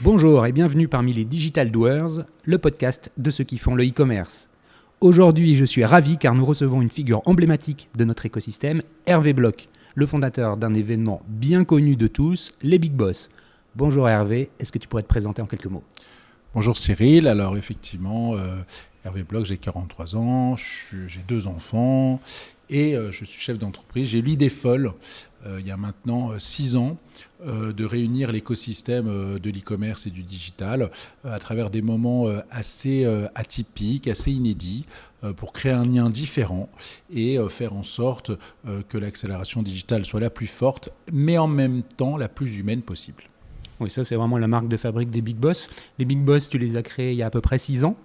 Bonjour et bienvenue parmi les Digital Doers, le podcast de ceux qui font le e-commerce. Aujourd'hui, je suis ravi car nous recevons une figure emblématique de notre écosystème, Hervé Bloch, le fondateur d'un événement bien connu de tous, les Big Boss. Bonjour Hervé, est-ce que tu pourrais te présenter en quelques mots ? Bonjour Cyril, alors effectivement, Hervé Bloch, j'ai 43 ans, j'ai 2 enfants et je suis chef d'entreprise. J'ai eu l'idée folle, il y a maintenant 6 ans, de réunir l'écosystème de l'e-commerce et du digital à travers des moments assez atypiques, assez inédits, pour créer un lien différent et faire en sorte que l'accélération digitale soit la plus forte, mais en même temps la plus humaine possible. Oui, ça c'est vraiment la marque de fabrique des Big Boss. Les Big Boss, tu les as créés il y a à peu près 6 ans.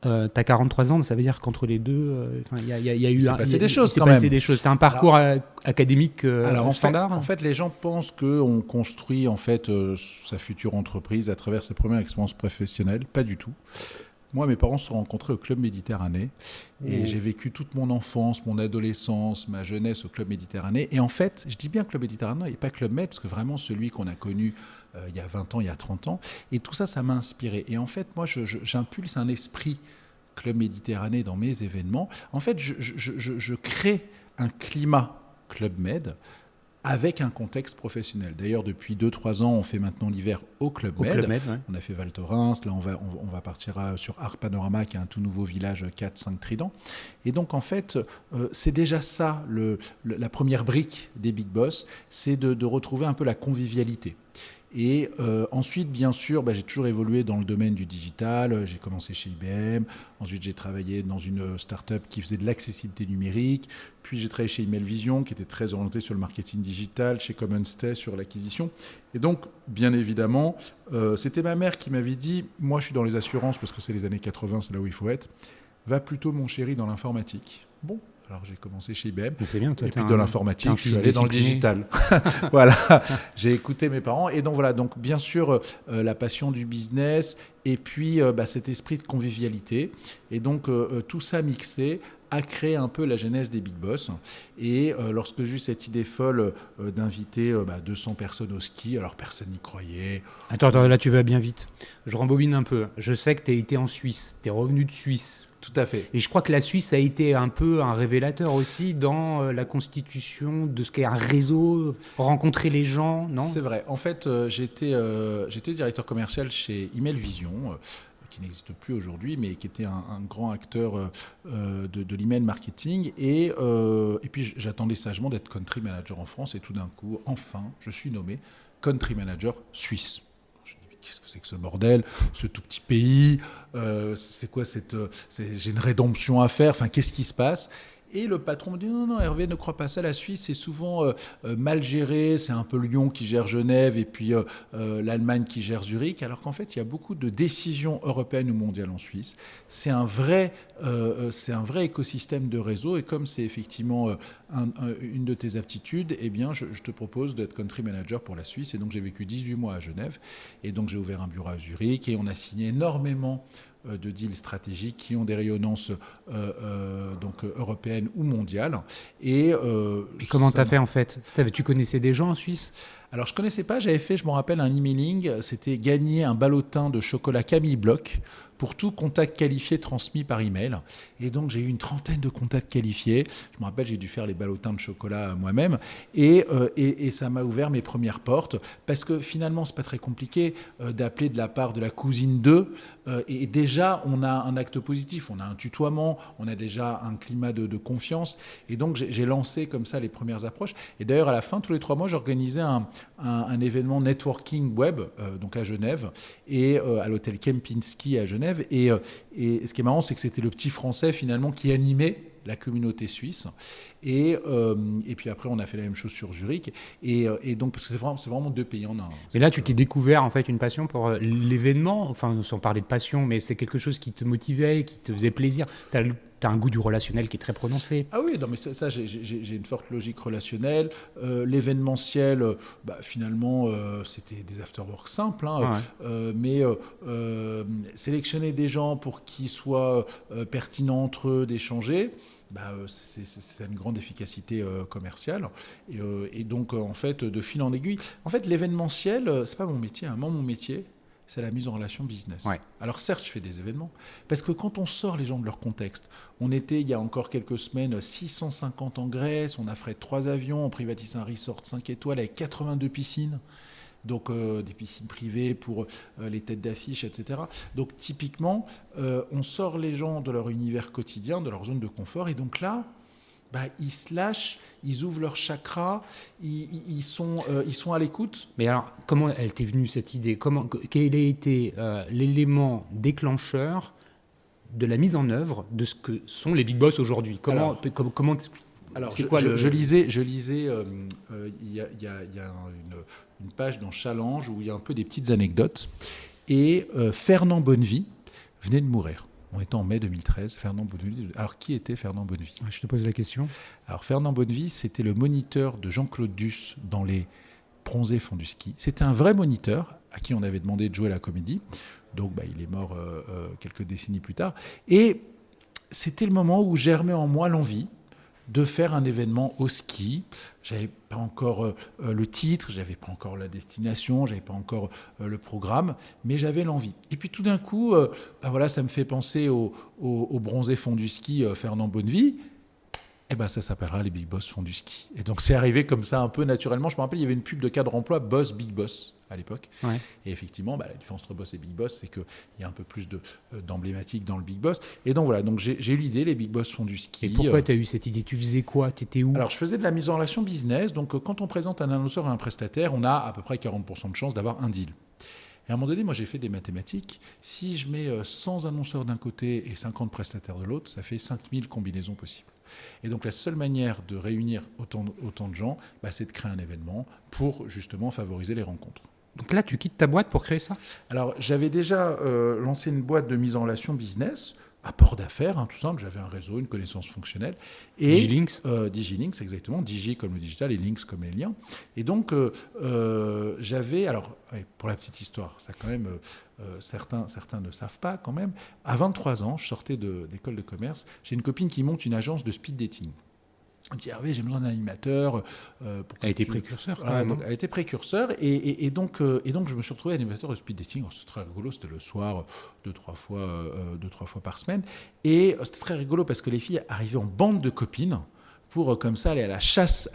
Tu as 43 ans, ça veut dire qu'entre les deux, il y a eu... Il s'est passé des choses quand même. C'était un parcours académique standard. En fait, les gens pensent qu'on construit sa future entreprise à travers sa première expérience professionnelle. Pas du tout. Moi, mes parents se sont rencontrés au Club Méditerranée et j'ai vécu toute mon enfance, mon adolescence, ma jeunesse au Club Méditerranée. Et en fait, je dis bien Club Méditerranée et pas Club Med, parce que vraiment celui qu'on a connu il y a 20 ans, il y a 30 ans. Et tout ça, ça m'a inspiré. Et en fait, moi, j'impulse un esprit Club Méditerranée dans mes événements. En fait, je crée un climat Club Med avec un contexte professionnel. D'ailleurs, depuis 2-3 ans, on fait maintenant l'hiver au Club Med. Club Med, ouais. On a fait Val Thorens, là on va partir sur Arc Panorama, qui est un tout nouveau village 4-5 Trident. Et donc en fait, c'est déjà ça, la première brique des Big Boss, c'est de retrouver un peu la convivialité. Et ensuite, bien sûr, j'ai toujours évolué dans le domaine du digital. J'ai commencé chez IBM. Ensuite, j'ai travaillé dans une start-up qui faisait de l'accessibilité numérique. Puis, j'ai travaillé chez Email Vision, qui était très orienté sur le marketing digital, chez Common Stay, sur l'acquisition. Et donc, bien évidemment, c'était ma mère qui m'avait dit, moi, je suis dans les assurances, parce que c'est les années 80, c'est là où il faut être. Va plutôt, mon chéri, dans l'informatique. Bon. Alors j'ai commencé chez IBM, c'est bien, toi, et puis dans l'informatique, je suis allé dans le digital. Voilà. Voilà, j'ai écouté mes parents. Et donc voilà, donc bien sûr, la passion du business, et puis cet esprit de convivialité. Et donc tout ça mixé a créé un peu la genèse des Big Boss. Et lorsque j'ai eu cette idée folle d'inviter 200 personnes au ski, alors personne n'y croyait. Attends, là tu vas bien vite. Je rembobine un peu. Je sais que tu as été en Suisse, tu es revenu de Suisse. Tout à fait. Et je crois que la Suisse a été un peu un révélateur aussi dans la constitution de ce qu'est un réseau, rencontrer les gens, non ? C'est vrai. En fait, j'étais directeur commercial chez Email Vision, qui n'existe plus aujourd'hui, mais qui était un grand acteur de l'email marketing. Et puis, j'attendais sagement d'être country manager en France. Et tout d'un coup, enfin, je suis nommé country manager suisse. Qu'est-ce que c'est que ce bordel, ce tout petit pays, c'est quoi j'ai une rédemption à faire, enfin qu'est-ce qui se passe ? Et le patron me dit non, Hervé, ne crois pas ça, la Suisse c'est souvent mal géré, c'est un peu Lyon qui gère Genève et puis l'Allemagne qui gère Zurich, alors qu'en fait il y a beaucoup de décisions européennes ou mondiales en Suisse. C'est un vrai écosystème de réseau, et comme c'est effectivement une de tes aptitudes, eh bien je te propose d'être country manager pour la Suisse. Et donc j'ai vécu 18 mois à Genève, et donc j'ai ouvert un bureau à Zurich, et on a signé énormément de deals stratégiques qui ont des rayonnances donc européennes ou mondiales. Et comment tu as fait en fait ? Tu connaissais des gens en Suisse ? Alors, je ne connaissais pas, j'avais fait, je me rappelle, un emailing, c'était gagner un ballotin de chocolat Camille Bloch pour tout contact qualifié transmis par email. Et donc, j'ai eu une trentaine de contacts qualifiés. Je me rappelle, j'ai dû faire les ballotins de chocolat moi-même. Et ça m'a ouvert mes premières portes, parce que finalement, ce n'est pas très compliqué d'appeler de la part de la cousine d'eux. Et déjà, on a un acte positif, on a un tutoiement, on a déjà un climat de confiance. Et donc, j'ai lancé comme ça les premières approches. Et d'ailleurs, à la fin, tous les 3 mois, j'organisais un événement networking web, donc à Genève, et à l'hôtel Kempinski à Genève. Et ce qui est marrant, c'est que c'était le petit Français finalement qui animait la communauté suisse. Et puis après, on a fait la même chose sur Zurich. Et donc, parce que c'est vraiment 2 pays en un. Et là, tu t'es découvert en fait une passion pour l'événement, enfin sans parler de passion, mais c'est quelque chose qui te motivait, qui te faisait plaisir. Tu as un goût du relationnel qui est très prononcé. Ah oui, non, mais ça j'ai une forte logique relationnelle. L'événementiel, finalement, c'était des afterworks simples, hein, ouais. Mais sélectionner des gens pour qu'ils soient pertinents entre eux, d'échanger, c'est une grande efficacité commerciale. Et donc, en fait, de fil en aiguille. En fait, l'événementiel, c'est pas mon métier. Hein. Moi, mon métier, c'est la mise en relation business. Ouais. Alors certes, je fais des événements, parce que quand on sort les gens de leur contexte, on était il y a encore quelques semaines 650 en Grèce, on a fret 3 avions, on privatise un resort 5 étoiles avec 82 piscines. Donc des piscines privées pour les têtes d'affiche, etc. Donc typiquement, on sort les gens de leur univers quotidien, de leur zone de confort, et donc là, ils se lâchent, ils ouvrent leur chakra, ils sont à l'écoute. Mais alors, comment elle t'est venue cette idée? Quel a été l'élément déclencheur de la mise en œuvre de ce que sont les Big Boss aujourd'hui? Comment Alors, c'est quoi je lisais, il y a une page dans Challenge où il y a un peu des petites anecdotes. Et Fernand Bonnevie venait de mourir. On était en mai 2013. Fernand Bonnevie. Alors, qui était Fernand Bonnevie? Je te pose la question. Alors, Fernand Bonnevie, c'était le moniteur de Jean-Claude Duss dans Les Bronzés font du ski. C'était un vrai moniteur à qui on avait demandé de jouer la comédie. Donc, il est mort quelques décennies plus tard. Et c'était le moment où germait en moi l'envie de faire un événement au ski. J'avais pas encore le titre, j'avais pas encore la destination, j'avais pas encore le programme, mais j'avais l'envie. Et puis tout d'un coup, ça me fait penser au bronzé fond du ski Fernand Bonnevie. Ça s'appellera les Big Boss font du ski. Et donc c'est arrivé comme ça un peu naturellement. Je me rappelle, il y avait une pub de cadre emploi Boss Big Boss à l'époque. Ouais. Et effectivement, la différence entre Boss et Big Boss, c'est qu'il y a un peu plus d'emblématique dans le Big Boss. Et donc voilà, donc j'ai eu l'idée, les Big Boss font du ski. Et pourquoi tu as eu cette idée? Tu faisais quoi? Tu étais où? Alors je faisais de la mise en relation business. Donc quand on présente un annonceur et un prestataire, on a à peu près 40% de chance d'avoir un deal. Et à un moment donné, moi, j'ai fait des mathématiques. Si je mets 100 annonceurs d'un côté et 50 prestataires de l'autre, ça fait 5000 combinaisons possibles. Et donc, la seule manière de réunir autant de gens, c'est de créer un événement pour, justement, favoriser les rencontres. Donc là, tu quittes ta boîte pour créer ça? Alors, j'avais déjà lancé une boîte de mise en relation business, apport d'affaires, tout simple. J'avais un réseau, une connaissance fonctionnelle. Et Digilinks Digilinks, exactement. Digi comme le digital et Links comme les liens. Et donc, j'avais... Alors, pour la petite histoire, ça quand même... certains ne savent pas quand même. À 23 ans, je sortais d'école de commerce. J'ai une copine qui monte une agence de speed dating. Elle me dit, Hervé, j'ai besoin d'un animateur. Elle était précurseur. Elle était précurseur. Et donc, je me suis retrouvé animateur de speed dating. C'était très rigolo. C'était le soir, 2-3 fois par semaine. Et c'était très rigolo parce que les filles arrivaient en bande de copines pour, comme ça, aller à la chasse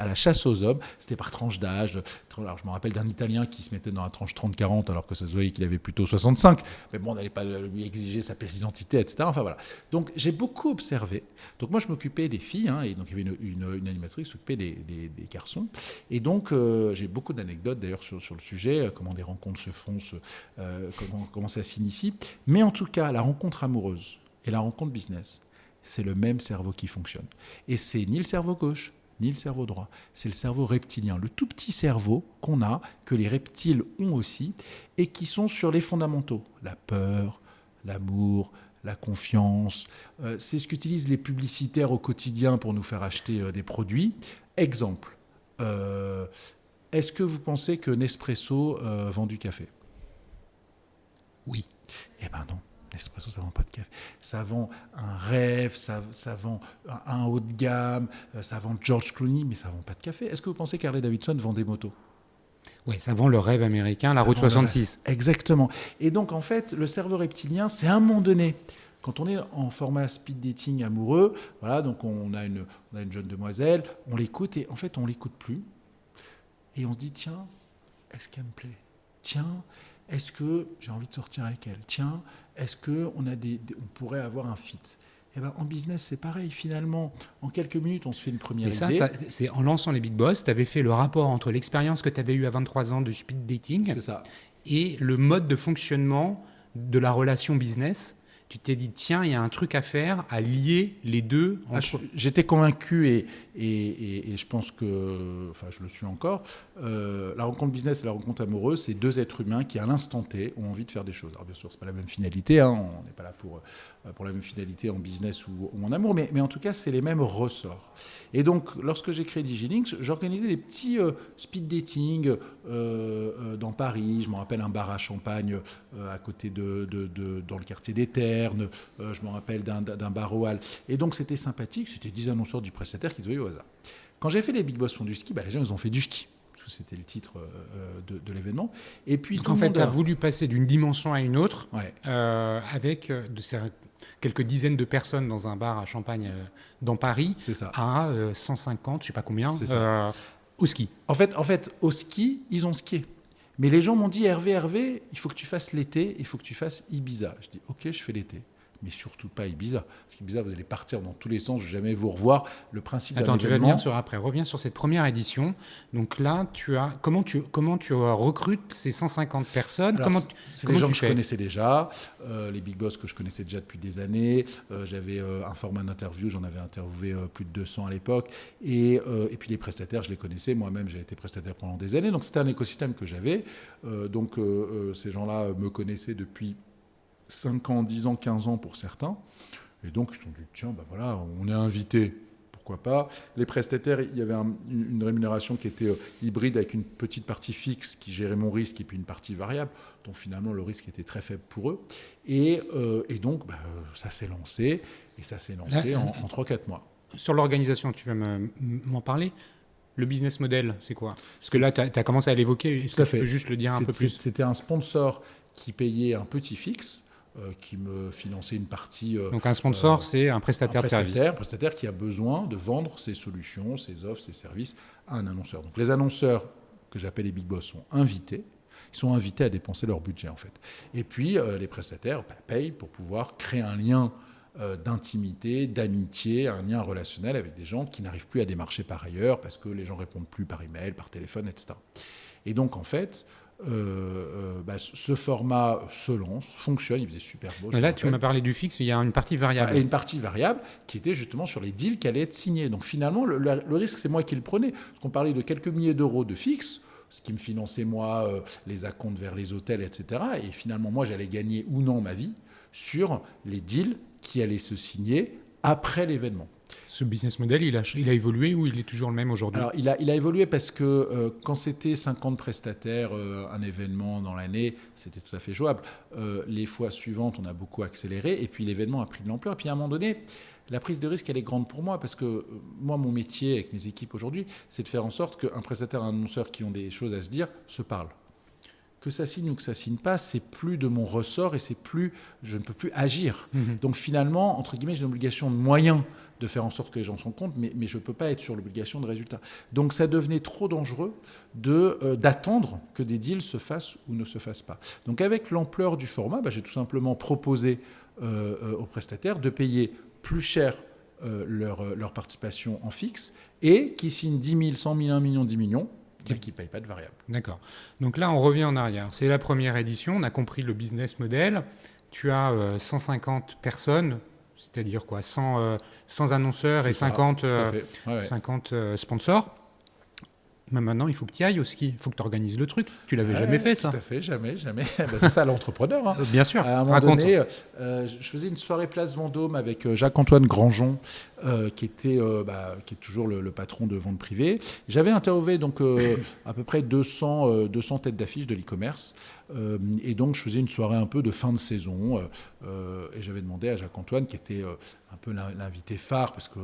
aux hommes. C'était par tranche d'âge. Alors, je me rappelle d'un Italien qui se mettait dans la tranche 30-40 alors que ça se voyait qu'il avait plutôt 65. Mais bon, on n'allait pas lui exiger sa pièce d'identité, etc. Enfin, voilà. Donc, j'ai beaucoup observé. Donc, moi, je m'occupais des filles. Et donc, il y avait une animatrice qui s'occupait des garçons. Et donc, j'ai beaucoup d'anecdotes, d'ailleurs, sur le sujet, comment des rencontres se font, comment ça s'initie. Mais en tout cas, la rencontre amoureuse et la rencontre business, c'est le même cerveau qui fonctionne. Et c'est ni le cerveau gauche, ni le cerveau droit. C'est le cerveau reptilien, le tout petit cerveau qu'on a, que les reptiles ont aussi, et qui sont sur les fondamentaux. La peur, l'amour, la confiance. C'est ce qu'utilisent les publicitaires au quotidien pour nous faire acheter des produits. Exemple, est-ce que vous pensez que Nespresso vend du café? Oui. Eh ben non. Nespresso, ça ne vend pas de café. Ça vend un rêve, ça vend un haut de gamme, ça vend George Clooney, mais ça ne vend pas de café. Est-ce que vous pensez qu'Harley Davidson vend des motos? Oui, ça vend le rêve américain, la route 66. Exactement. Et donc, en fait, le cerveau reptilien, c'est à un moment donné, quand on est en format speed dating amoureux, voilà, donc on a une jeune demoiselle, on l'écoute et en fait, on ne l'écoute plus. Et on se dit, tiens, est-ce qu'elle me plaît? Tiens, est-ce que j'ai envie de sortir avec elle? Tiens, est-ce qu'on on pourrait avoir un fit? En business, c'est pareil. Finalement, en quelques minutes, on se fait une première idée. C'est en lançant les Big Boss, tu avais fait le rapport entre l'expérience que tu avais eue à 23 ans de speed dating et le mode de fonctionnement de la relation business. Tu t'es dit, tiens, il y a un truc à faire, à lier les deux. J'étais convaincu et je pense que, je le suis encore, la rencontre business et la rencontre amoureuse, c'est deux êtres humains qui, à l'instant T, ont envie de faire des choses. Alors bien sûr, ce n'est pas la même finalité, on n'est pas là pour la même finalité en business ou en amour, mais en tout cas, c'est les mêmes ressorts. Et donc, lorsque j'ai créé Digilinks, j'organisais des petits speed dating dans Paris. Je me rappelle un bar à champagne à côté dans le quartier des Ternes. Je me rappelle d'un bar au Halles. Et donc, c'était sympathique. C'était 10 annonceurs du prestataire qui se voyaient au hasard. Quand j'ai fait les Big Boss font du ski, les gens, ils ont fait du ski. que c'était le titre de l'événement. Et puis, donc en fait, tu as voulu passer d'une dimension à une autre avec quelques dizaines de personnes dans un bar à Champagne dans Paris à 150, je ne sais pas combien, au ski. En fait, au ski, ils ont skié. Mais les gens m'ont dit, Hervé, il faut que tu fasses l'été, il faut que tu fasses Ibiza. Je dis, ok, je fais l'été. Mais surtout pas Ibiza. Parce qu'Ibiza, vous allez partir dans tous les sens, je ne vais jamais vous revoir. Le principe d'un événement... Attends, tu vas venir sur après. Reviens sur cette première édition. Donc là, comment tu recrutes ces 150 personnes? C'est les gens que je connaissais déjà, les big boss que je connaissais déjà depuis des années. J'avais un format d'interview, j'en avais interviewé plus de 200 à l'époque. Et puis les prestataires, je les connaissais. Moi-même, j'ai été prestataire pendant des années. Donc c'était un écosystème que j'avais. Ces gens-là me connaissaient depuis 5 ans, 10 ans, 15 ans pour certains. Et donc, ils se sont dit, tiens, voilà, on est invité, pourquoi pas. Les prestataires, il y avait une rémunération qui était hybride avec une petite partie fixe qui gérait mon risque et puis une partie variable. Donc, finalement, le risque était très faible pour eux. Et donc, ça s'est lancé. Et ça s'est lancé en 3-4 mois. Sur l'organisation, tu vas m'en parler. Le business model, c'est quoi? Parce que là, tu as commencé à l'évoquer. Est-ce que tu peux juste le dire un peu plus? C'était un sponsor qui payait un petit fixe, qui me finançait une partie... Donc un sponsor, c'est un prestataire de service. Un prestataire qui a besoin de vendre ses solutions, ses offres, ses services à un annonceur. Donc les annonceurs, que j'appelle les big boss, sont invités. Ils sont invités à dépenser leur budget, en fait. Et puis, les prestataires payent pour pouvoir créer un lien d'intimité, d'amitié, un lien relationnel avec des gens qui n'arrivent plus à démarcher par ailleurs parce que les gens répondent plus par email, par téléphone, etc. Et donc, en fait... ce format se lance, fonctionne, il faisait super beau. Mais là, tu m'as parlé du fixe, il y a une partie variable. Et une partie variable qui était justement sur les deals qui allaient être signés. Donc finalement, le risque, c'est moi qui le prenais. Parce qu'on parlait de quelques milliers d'euros de fixe, ce qui me finançait, moi, les acomptes vers les hôtels, etc. Et finalement, moi, j'allais gagner ou non ma vie sur les deals qui allaient se signer après l'événement. Ce business model, il a évolué ou il est toujours le même aujourd'hui? Alors, il a évolué parce que quand c'était 50 prestataires, un événement dans l'année, c'était tout à fait jouable. Les fois suivantes, on a beaucoup accéléré et puis l'événement a pris de l'ampleur. Et puis à un moment donné, la prise de risque, elle est grande pour moi parce que moi, mon métier avec mes équipes aujourd'hui, c'est de faire en sorte qu'un prestataire et un annonceur qui ont des choses à se dire se parlent. Que ça signe ou que ça signe pas, c'est plus de mon ressort et je ne peux plus agir. Donc finalement, entre guillemets, j'ai une obligation de moyens de faire en sorte que les gens se rendent compte, mais je ne peux pas être sur l'obligation de résultat. Donc ça devenait trop dangereux d'attendre que des deals se fassent ou ne se fassent pas. Donc avec l'ampleur du format, j'ai tout simplement proposé aux prestataires de payer plus cher leur participation en fixe et qui signent 10 000, 100 000, 1 million, 10 millions, qui ne payent pas de variable. D'accord. Donc là, on revient en arrière. C'est la première édition, on a compris le business model. Tu as 150 personnes, c'est-à-dire quoi, 100 annonceurs et 50 sponsors. Mais maintenant, il faut que tu y ailles au ski. Il faut que tu organises le truc. Tu l'avais jamais fait, ça? Tout à fait, jamais. C'est ça l'entrepreneur. Hein. Bien sûr. À un moment donné, je faisais une soirée Place Vendôme avec Jacques-Antoine Grandjean, qui est toujours le patron de vente privée. J'avais interviewé donc à peu près 200 têtes d'affiche de l'e-commerce. Et donc, je faisais une soirée un peu de fin de saison. Et j'avais demandé à Jacques-Antoine, qui était un peu l'invité phare, parce que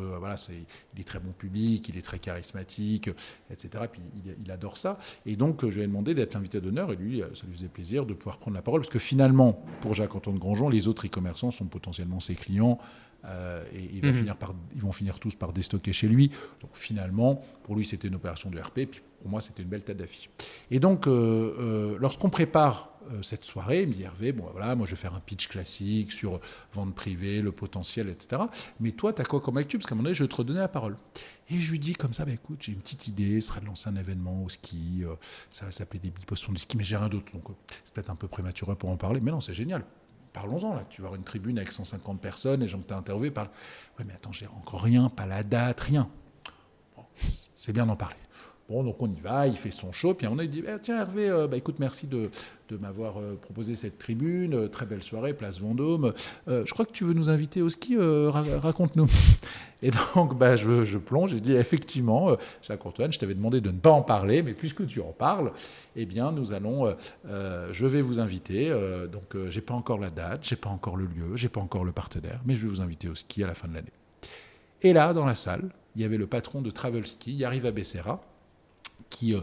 il est très bon public, il est très charismatique, etc. Puis il adore ça. Et donc, je lui ai demandé d'être l'invité d'honneur. Et lui, ça lui faisait plaisir de pouvoir prendre la parole, parce que finalement, pour Jacques-Antoine Grandjean, les autres e-commerçants sont potentiellement ses clients. Et ils vont finir tous par déstocker chez lui. Donc finalement, pour lui, c'était une opération de RP. Puis pour moi, c'était une belle tête d'affiche. Et donc, lorsqu'on prépare cette soirée, il me dit, Hervé, moi je vais faire un pitch classique sur vente privée, le potentiel, etc. Mais toi, tu as quoi comme actu? Parce qu'à un moment donné, je vais te redonner la parole. Et je lui dis comme ça, écoute, j'ai une petite idée, ce serait de lancer un événement au ski, ça va s'appeler des big posts du ski, mais j'ai rien d'autre. Donc c'est peut-être un peu prématuré pour en parler. Mais non, c'est génial. Parlons-en, là. Tu vas avoir une tribune avec 150 personnes, les gens que tu as interviewés parlent. Ouais, mais attends, j'ai encore rien, pas la date, rien. Bon, c'est bien d'en parler. Bon, donc on y va, il fait son show, puis on a dit, tiens Hervé, écoute, merci de m'avoir proposé cette tribune, très belle soirée, Place Vendôme. Je crois que tu veux nous inviter au ski, raconte-nous. Et donc, je plonge et je dis, effectivement, Jacques-Antoine, je t'avais demandé de ne pas en parler, mais puisque tu en parles, eh bien, je vais vous inviter. Donc, j'ai pas encore la date, j'ai pas encore le lieu, j'ai pas encore le partenaire, mais je vais vous inviter au ski à la fin de l'année. Et là, dans la salle, il y avait le patron de Travel Ski, Yariva Becerra, qui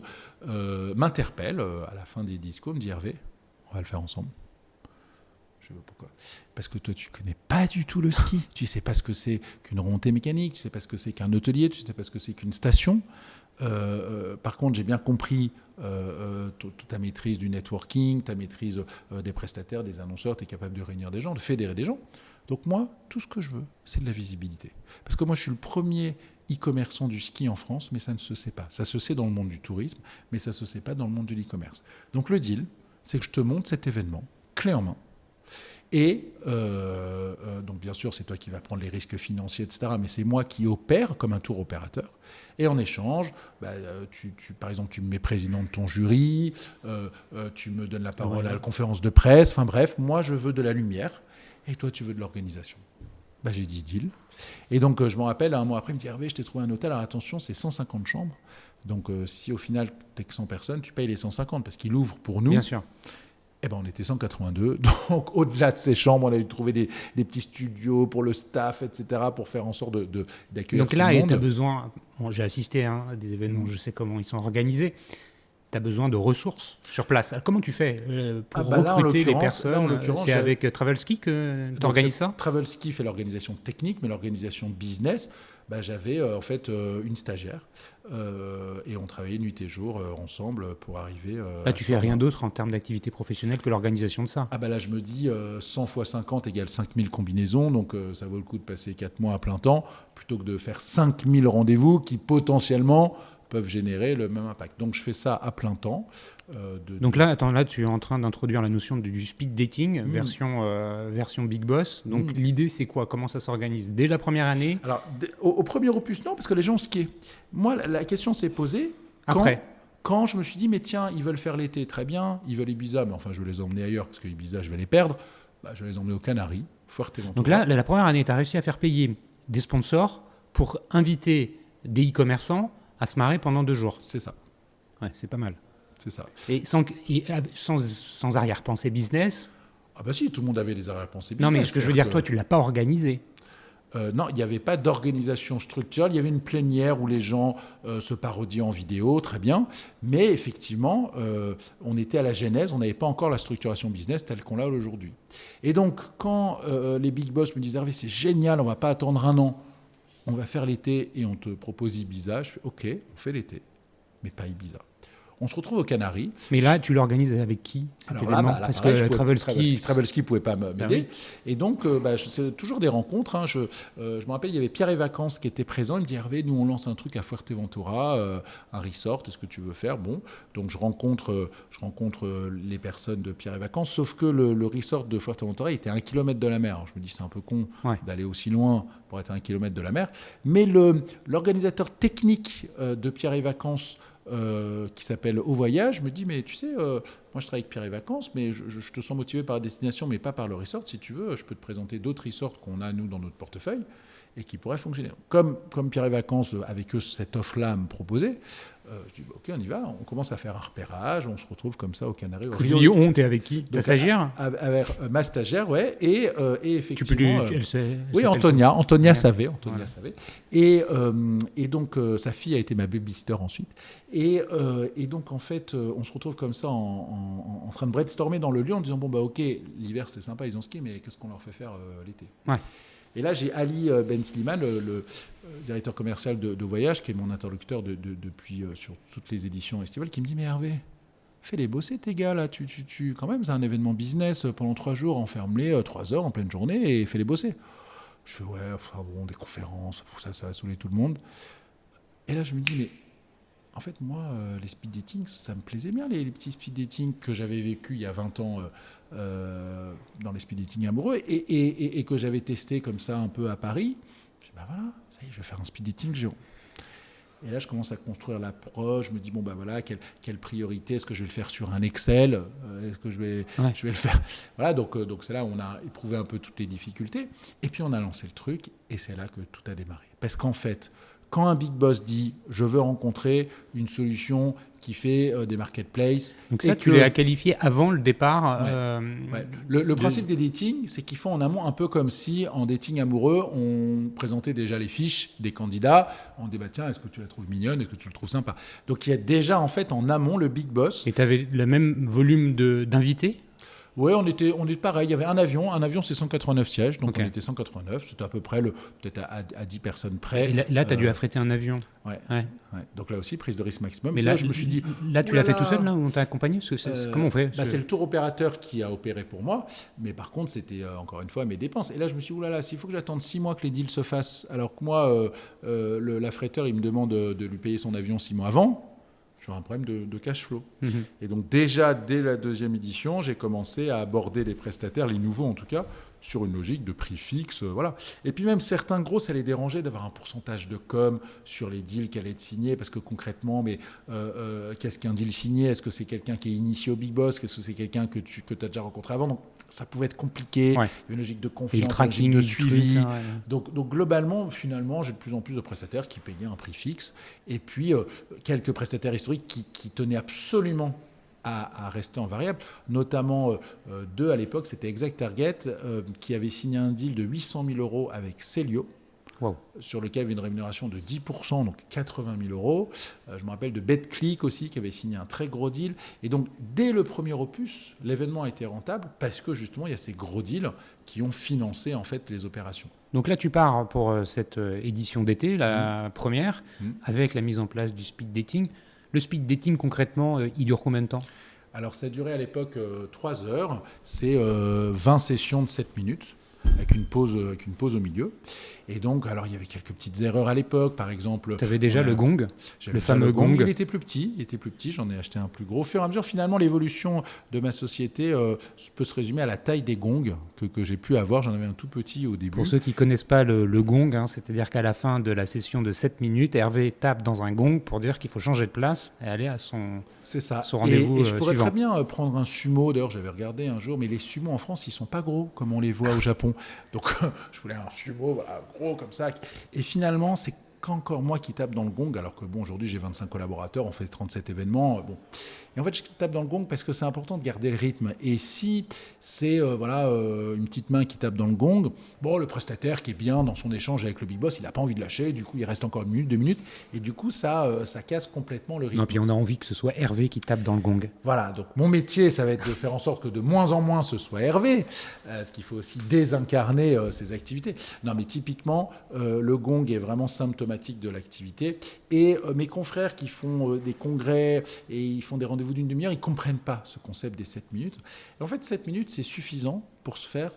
m'interpelle à la fin des discours, me dit Hervé, on va le faire ensemble. Je sais pas pourquoi. Parce que toi, tu connais pas du tout le ski. Tu sais pas ce que c'est qu'une remontée mécanique, tu sais pas ce que c'est qu'un hôtelier, tu sais pas ce que c'est qu'une station. Par contre, j'ai bien compris ta maîtrise du networking, ta maîtrise des prestataires, des annonceurs, tu es capable de réunir des gens, de fédérer des gens. Donc moi, tout ce que je veux, c'est de la visibilité. Parce que moi, je suis le premier e-commerçant du ski en France, mais ça ne se sait pas. Ça se sait dans le monde du tourisme, mais ça ne se sait pas dans le monde de l'e-commerce. Donc le deal, c'est que je te montre cet événement, clé en main. Et donc bien sûr, c'est toi qui vas prendre les risques financiers, etc. Mais c'est moi qui opère comme un tour opérateur. Et en échange, par exemple, tu me mets président de ton jury, tu me donnes la parole à la conférence de presse. Enfin bref, moi, je veux de la lumière et toi, tu veux de l'organisation. J'ai dit deal. Et donc, je me rappelle, un mois après, il me dit Hervé, je t'ai trouvé un hôtel. Alors attention, c'est 150 chambres. Donc, si au final, tu n'es que 100 personnes, tu payes les 150 parce qu'il ouvre pour nous. Bien sûr. On était 182. Donc, au-delà de ces chambres, on a dû trouver des petits studios pour le staff, etc., pour faire en sorte d'accueillir tout le monde. Donc là, tu as besoin... Bon, j'ai assisté à des événements, je sais comment ils sont organisés. Tu as besoin de ressources sur place. Alors, comment tu fais pour recruter les personnes? C'est avec Travelski que tu organises ça? Travelski fait l'organisation technique, mais l'organisation business, j'avais en fait une stagiaire et on travaillait nuit et jour ensemble pour arriver. Là, tu fais rien d'autre en termes d'activité professionnelle que l'organisation de ça. Là, je me dis 100 x 50 égale 5000 combinaisons, donc ça vaut le coup de passer 4 mois à plein temps plutôt que de faire 5000 rendez-vous qui potentiellement peuvent générer le même impact. Donc, je fais ça à plein temps. Donc là, tu es en train d'introduire la notion du speed dating, version Big Boss. Donc l'idée, c'est quoi? Comment ça s'organise? Dès la première année? Alors, au premier opus, non, parce que les gens skiaient. Moi, la question s'est posée quand je me suis dit, mais tiens, ils veulent faire l'été, très bien, ils veulent Ibiza, mais enfin, je vais les emmener ailleurs, parce que Ibiza, je vais les perdre. Je vais les emmener aux Canaries, Fuerteventura. Donc là, la première année, tu as réussi à faire payer des sponsors pour inviter des e-commerçants à se marrer pendant 2 jours. C'est ça. Ouais, c'est pas mal. C'est ça. Et sans arrière-pensée business? Si, tout le monde avait des arrière-pensées business. Non, mais ce que je veux dire, toi, tu ne l'as pas organisé. Non, il n'y avait pas d'organisation structurelle. Il y avait une plénière où les gens se parodiaient en vidéo, très bien. Mais effectivement, on était à la genèse, on n'avait pas encore la structuration business telle qu'on l'a aujourd'hui. Et donc, quand les big boss me disaient « Hervé, c'est génial, on ne va pas attendre 1 an. On va faire l'été et on te propose Ibiza. » Je fais « Ok, on fait l'été, mais pas Ibiza. » On se retrouve aux Canaries. Mais là, tu l'organises avec qui, cet événement? Parce que Travelski ne pouvait pas m'aider. Oui. Et donc, c'est toujours des rencontres. Je me rappelle, il y avait Pierre et Vacances qui était présent. Il me dit, Hervé, nous, on lance un truc à Fuerteventura, un resort. Est-ce que tu veux faire? Bon. Donc, je rencontre les personnes de Pierre et Vacances. Sauf que le resort de Fuerteventura était à 1 kilomètre de la mer. Alors, je me dis, c'est un peu con d'aller aussi loin pour être à 1 kilomètre de la mer. Mais l'organisateur technique de Pierre et Vacances, qui s'appelle Au Voyage, me dit, mais tu sais, moi je travaille avec Pierre et Vacances, mais je te sens motivé par la destination, mais pas par le resort. Si tu veux, je peux te présenter d'autres resorts qu'on a, nous, dans notre portefeuille, et qui pourraient fonctionner. Comme Pierre et Vacances, avec eux, cette offre-là me proposait, je dis, ok, on y va. On commence à faire un repérage, on se retrouve comme ça aux Canaries. T'es avec qui? Ta stagiaire? Avec ma stagiaire, ouais, et effectivement... Oui, Antonia Savé. Et donc, sa fille a été ma babysitter ensuite. Et donc, en fait, on se retrouve comme ça en train de brainstormer dans le lieu en disant, ok, l'hiver, c'était sympa, ils ont skié, mais qu'est-ce qu'on leur fait faire l'été? Ouais. Et là, j'ai Ali Ben Sliman, le directeur commercial de Voyage, qui est mon interlocuteur depuis sur toutes les éditions estivales, qui me dit, mais Hervé, fais-les bosser tes gars, là. Quand même, c'est un événement business pendant 3 jours, enferme-les 3 heures en pleine journée et fais-les bosser. Je fais, des conférences, ça va saouler tout le monde. Et là, je me dis, mais en fait, moi, les speed dating, ça me plaisait bien, les petits speed dating que j'avais vécu il y a 20 ans dans les speed dating amoureux et que j'avais testé comme ça un peu à Paris. Je dis, voilà, ça y est, je vais faire un speed dating géant. Et là, je commence à construire l'approche. Je me dis, quelle priorité? Est-ce que je vais le faire sur un Excel? Est-ce que je vais le faire? Voilà, donc c'est là où on a éprouvé un peu toutes les difficultés. Et puis, on a lancé le truc et c'est là que tout a démarré. Parce qu'en fait, quand un big boss dit « je veux rencontrer une solution qui fait des marketplaces ». Donc ça, tu l'as qualifié avant le départ. Ouais. Le principe des datings, c'est qu'ils font en amont un peu comme si en dating amoureux, on présentait déjà les fiches des candidats. On dit tiens, est-ce que tu la trouves mignonne, est-ce que tu le trouves sympa. Donc il y a déjà en fait en amont le big boss. Et tu avais le même volume d'invités? Oui, on était pareil. Il y avait un avion. Un avion, c'est 189 sièges. Donc, on était 189. C'était à peu près, peut-être à 10 personnes près. Et là tu as dû affréter un avion. Ouais. Donc, là aussi, prise de risque maximum. Mais là, je me suis dit. Là, tu l'as fait tout seul, là, ou on t'a accompagné? Comment on fait? C'est le tour opérateur qui a opéré pour moi. Mais par contre, c'était encore une fois mes dépenses. Et là, je me suis dit, s'il faut que j'attende 6 mois que les deals se fassent, alors que moi, l'affréteur, il me demande de lui payer son avion 6 mois avant. J'aurais un problème de cash flow. Et donc déjà, dès la deuxième édition, j'ai commencé à aborder les prestataires, les nouveaux en tout cas, sur une logique de prix fixe. Voilà. Et puis même certains gros, ça les dérangeait d'avoir un pourcentage de com sur les deals qui allaient être signés, parce que concrètement, qu'est-ce qu'un deal signé? Est-ce que c'est quelqu'un qui est initié au Big Boss? Est-ce que c'est quelqu'un que tu as déjà rencontré avant? Donc, ça pouvait être compliqué. Ouais. Il y avait une logique de confiance, tracking, une logique de suivi. Truc, ouais. Donc globalement, finalement, j'ai de plus en plus de prestataires qui payaient un prix fixe. Et puis, quelques prestataires historiques qui tenaient absolument à rester en variable. Notamment, deux à l'époque, c'était Exact Target, qui avait signé un deal de 800 000 euros avec Célio. Wow. Sur lequel il y avait une rémunération de 10%, donc 80 000 euros. Je me rappelle de BetClick aussi, qui avait signé un très gros deal. Et donc, dès le premier opus, l'événement a été rentable parce que justement, il y a ces gros deals qui ont financé en fait les opérations. Donc là, tu pars pour cette édition d'été, la première, avec la mise en place du speed dating. Le speed dating, concrètement, il dure combien de temps? Alors, ça durait à l'époque 3 heures. C'est 20 sessions de 7 minutes. Avec une pause au milieu. Et donc, alors il y avait quelques petites erreurs à l'époque, par exemple. Tu avais déjà le gong, le fameux gong. Il était plus petit, j'en ai acheté un plus gros. Au fur et à mesure, finalement, l'évolution de ma société peut se résumer à la taille des gongs que j'ai pu avoir. J'en avais un tout petit au début. Pour ceux qui ne connaissent pas le gong, c'est-à-dire qu'à la fin de la session de 7 minutes, Hervé tape dans un gong pour dire qu'il faut changer de place et aller à son rendez-vous et je pourrais suivant. très bien prendre un sumo. D'ailleurs, j'avais regardé un jour, mais les sumos en France, ils ne sont pas gros comme on les voit au Japon. Donc, je voulais un sumo gros comme ça. Et finalement, c'est qu'encore moi qui tape dans le gong, alors que aujourd'hui, j'ai 25 collaborateurs, on fait 37 événements. Et en fait, je tape dans le gong parce que c'est important de garder le rythme. Et si c'est une petite main qui tape dans le gong, le prestataire qui est bien dans son échange avec le big boss, il n'a pas envie de lâcher. Du coup, il reste encore 1 minute, 2 minutes. Et du coup, ça casse complètement le rythme. Non, puis on a envie que ce soit Hervé qui tape dans le gong. Voilà, donc mon métier, ça va être de faire en sorte que de moins en moins ce soit Hervé, parce qu'il faut aussi désincarner ces activités. Non, mais typiquement, le gong est vraiment symptomatique de l'activité. Et mes confrères qui font des congrès et ils font des rendez-vous d'une demi-heure, ils ne comprennent pas ce concept des 7 minutes. Et en fait, 7 minutes, c'est suffisant pour se faire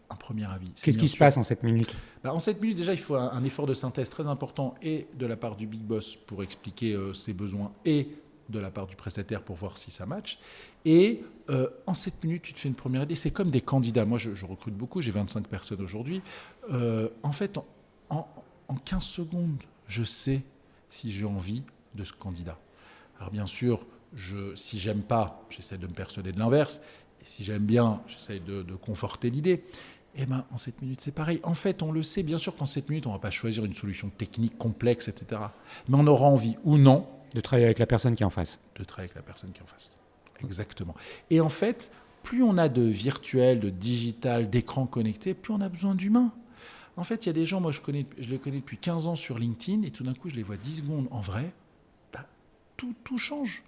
un premier avis. Qu'est-ce qui se passe en 7 minutes? En 7 minutes, déjà, il faut un effort de synthèse très important et de la part du big boss pour expliquer ses besoins et de la part du prestataire pour voir si ça match. Et en 7 minutes, tu te fais une première idée. C'est comme des candidats. Moi, je recrute beaucoup. J'ai 25 personnes aujourd'hui. En fait, en 15 secondes, je sais si j'ai envie de ce candidat. Alors bien sûr, si j'aime pas, j'essaie de me persuader de l'inverse. Et si j'aime bien, j'essaie de conforter l'idée. Et en 7 minutes, c'est pareil. En fait, on le sait, bien sûr qu'en 7 minutes, on ne va pas choisir une solution technique complexe, etc. Mais on aura envie ou non de travailler avec la personne qui est en face. Exactement. Et en fait, plus on a de virtuel, de digital, d'écran connecté, plus on a besoin d'humains. En fait, il y a des gens, moi je les connais depuis 15 ans sur LinkedIn, et tout d'un coup, je les vois 10 secondes en vrai, tout change.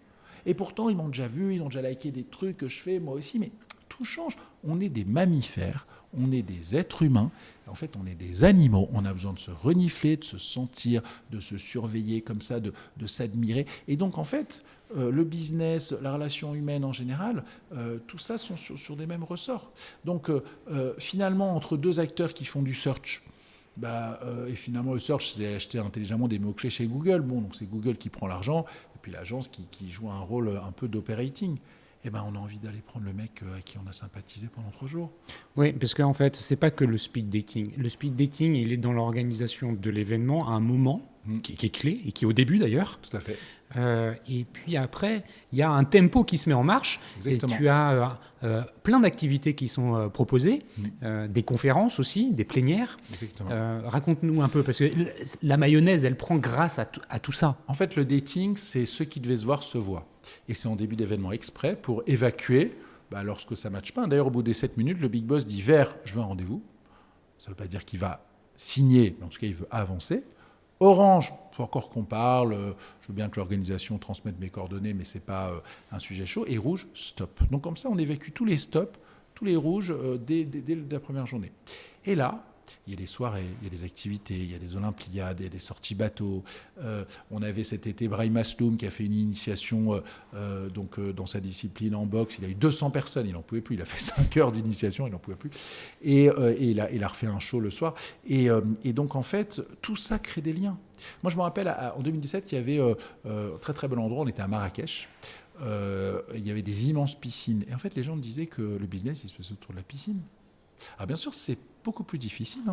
Et pourtant, ils m'ont déjà vu, ils ont déjà liké des trucs que je fais, moi aussi, mais tout change. On est des mammifères, on est des êtres humains, en fait, on est des animaux. On a besoin de se renifler, de se sentir, de se surveiller comme ça, de s'admirer. Et donc, en fait, le business, la relation humaine en général, tout ça sont sur des mêmes ressorts. Donc, finalement, entre deux acteurs qui font du search, et finalement, le search, c'est acheter intelligemment des mots-clés chez Google. Donc c'est Google qui prend l'argent, et puis l'agence qui joue un rôle un peu d'operating. On a envie d'aller prendre le mec à qui on a sympathisé pendant 3 jours. Oui, parce qu'en fait, c'est pas que le speed dating. Le speed dating, il est dans l'organisation de l'événement à un moment qui est clé et qui est au début d'ailleurs. Tout à fait. Et puis après, il y a un tempo qui se met en marche. Exactement. Et tu as plein d'activités qui sont proposées, des conférences aussi, des plénières. Exactement. Raconte-nous un peu, parce que la mayonnaise, elle prend grâce à tout ça. En fait, le dating, c'est ceux qui devaient se voir se voient. Et c'est en début d'événement exprès pour évacuer lorsque ça ne matche pas. D'ailleurs, au bout des 7 minutes, le big boss dit vert, je veux un rendez-vous. Ça ne veut pas dire qu'il va signer, mais en tout cas, il veut avancer. Orange, il faut encore qu'on parle. Je veux bien que l'organisation transmette mes coordonnées, mais ce n'est pas un sujet chaud. Et rouge, stop. Donc comme ça, on évacue tous les stops, tous les rouges dès la première journée. Et là, il y a des soirées, il y a des activités, il y a des olympiades, il y a des sorties bateaux. On avait cet été Brahim Asloum qui a fait une initiation dans sa discipline en boxe. Il a eu 200 personnes, il n'en pouvait plus. Il a fait 5 heures d'initiation, il n'en pouvait plus. Et il a refait un show le soir. Et donc, en fait, tout ça crée des liens. Moi, je me rappelle, en 2017, il y avait un très très bel endroit. On était à Marrakech. Il y avait des immenses piscines. Et en fait, les gens me disaient que le business, il se faisait autour de la piscine. Alors bien sûr, c'est beaucoup plus difficile,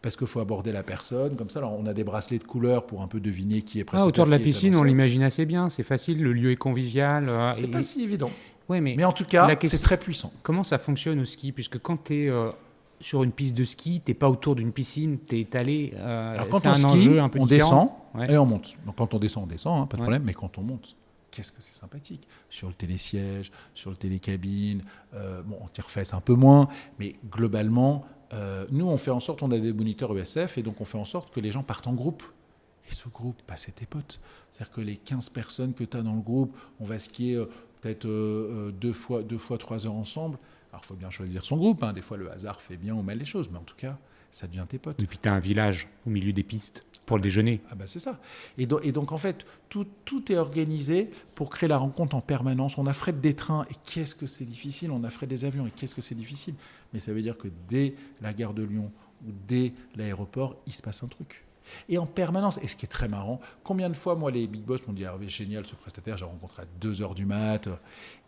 parce qu'il faut aborder la personne. Comme ça, alors, on a des bracelets de couleurs pour un peu deviner qui est prestataire. Autour de la piscine, on l'imagine assez bien. C'est facile, le lieu est convivial. C'est pas si évident. Ouais, mais en tout cas, c'est très puissant. Comment ça fonctionne au ski? Puisque quand tu es sur une piste de ski, tu n'es pas autour d'une piscine, tu es étalé. Alors quand c'est on enjeu un peu on différent. descend et on monte. Donc quand on descend, pas de problème. Mais quand on monte, qu'est-ce que c'est sympathique. Sur le télésiège, sur le télécabine, on tire fesse un peu moins, mais globalement, nous, on fait en sorte, on a des moniteurs ESF, et donc on fait en sorte que les gens partent en groupe. Et ce groupe, c'est tes potes. C'est-à-dire que les 15 personnes que tu as dans le groupe, on va skier peut-être 2 fois 3 heures ensemble. Alors, il faut bien choisir son groupe. Des fois, le hasard fait bien ou mal les choses, mais en tout cas, ça devient tes potes. Et puis, tu as un village au milieu des pistes pour le déjeuner. C'est ça. Et donc, en fait, tout est organisé pour créer la rencontre en permanence. On affrète des trains, et qu'est-ce que c'est difficile. On affrète des avions, et qu'est-ce que c'est difficile. Mais ça veut dire que dès la gare de Lyon ou dès l'aéroport, il se passe un truc. Et en permanence, et ce qui est très marrant, combien de fois, moi, les big boss m'ont dit « Ah, génial, ce prestataire, j'ai rencontré à 2h du mat. »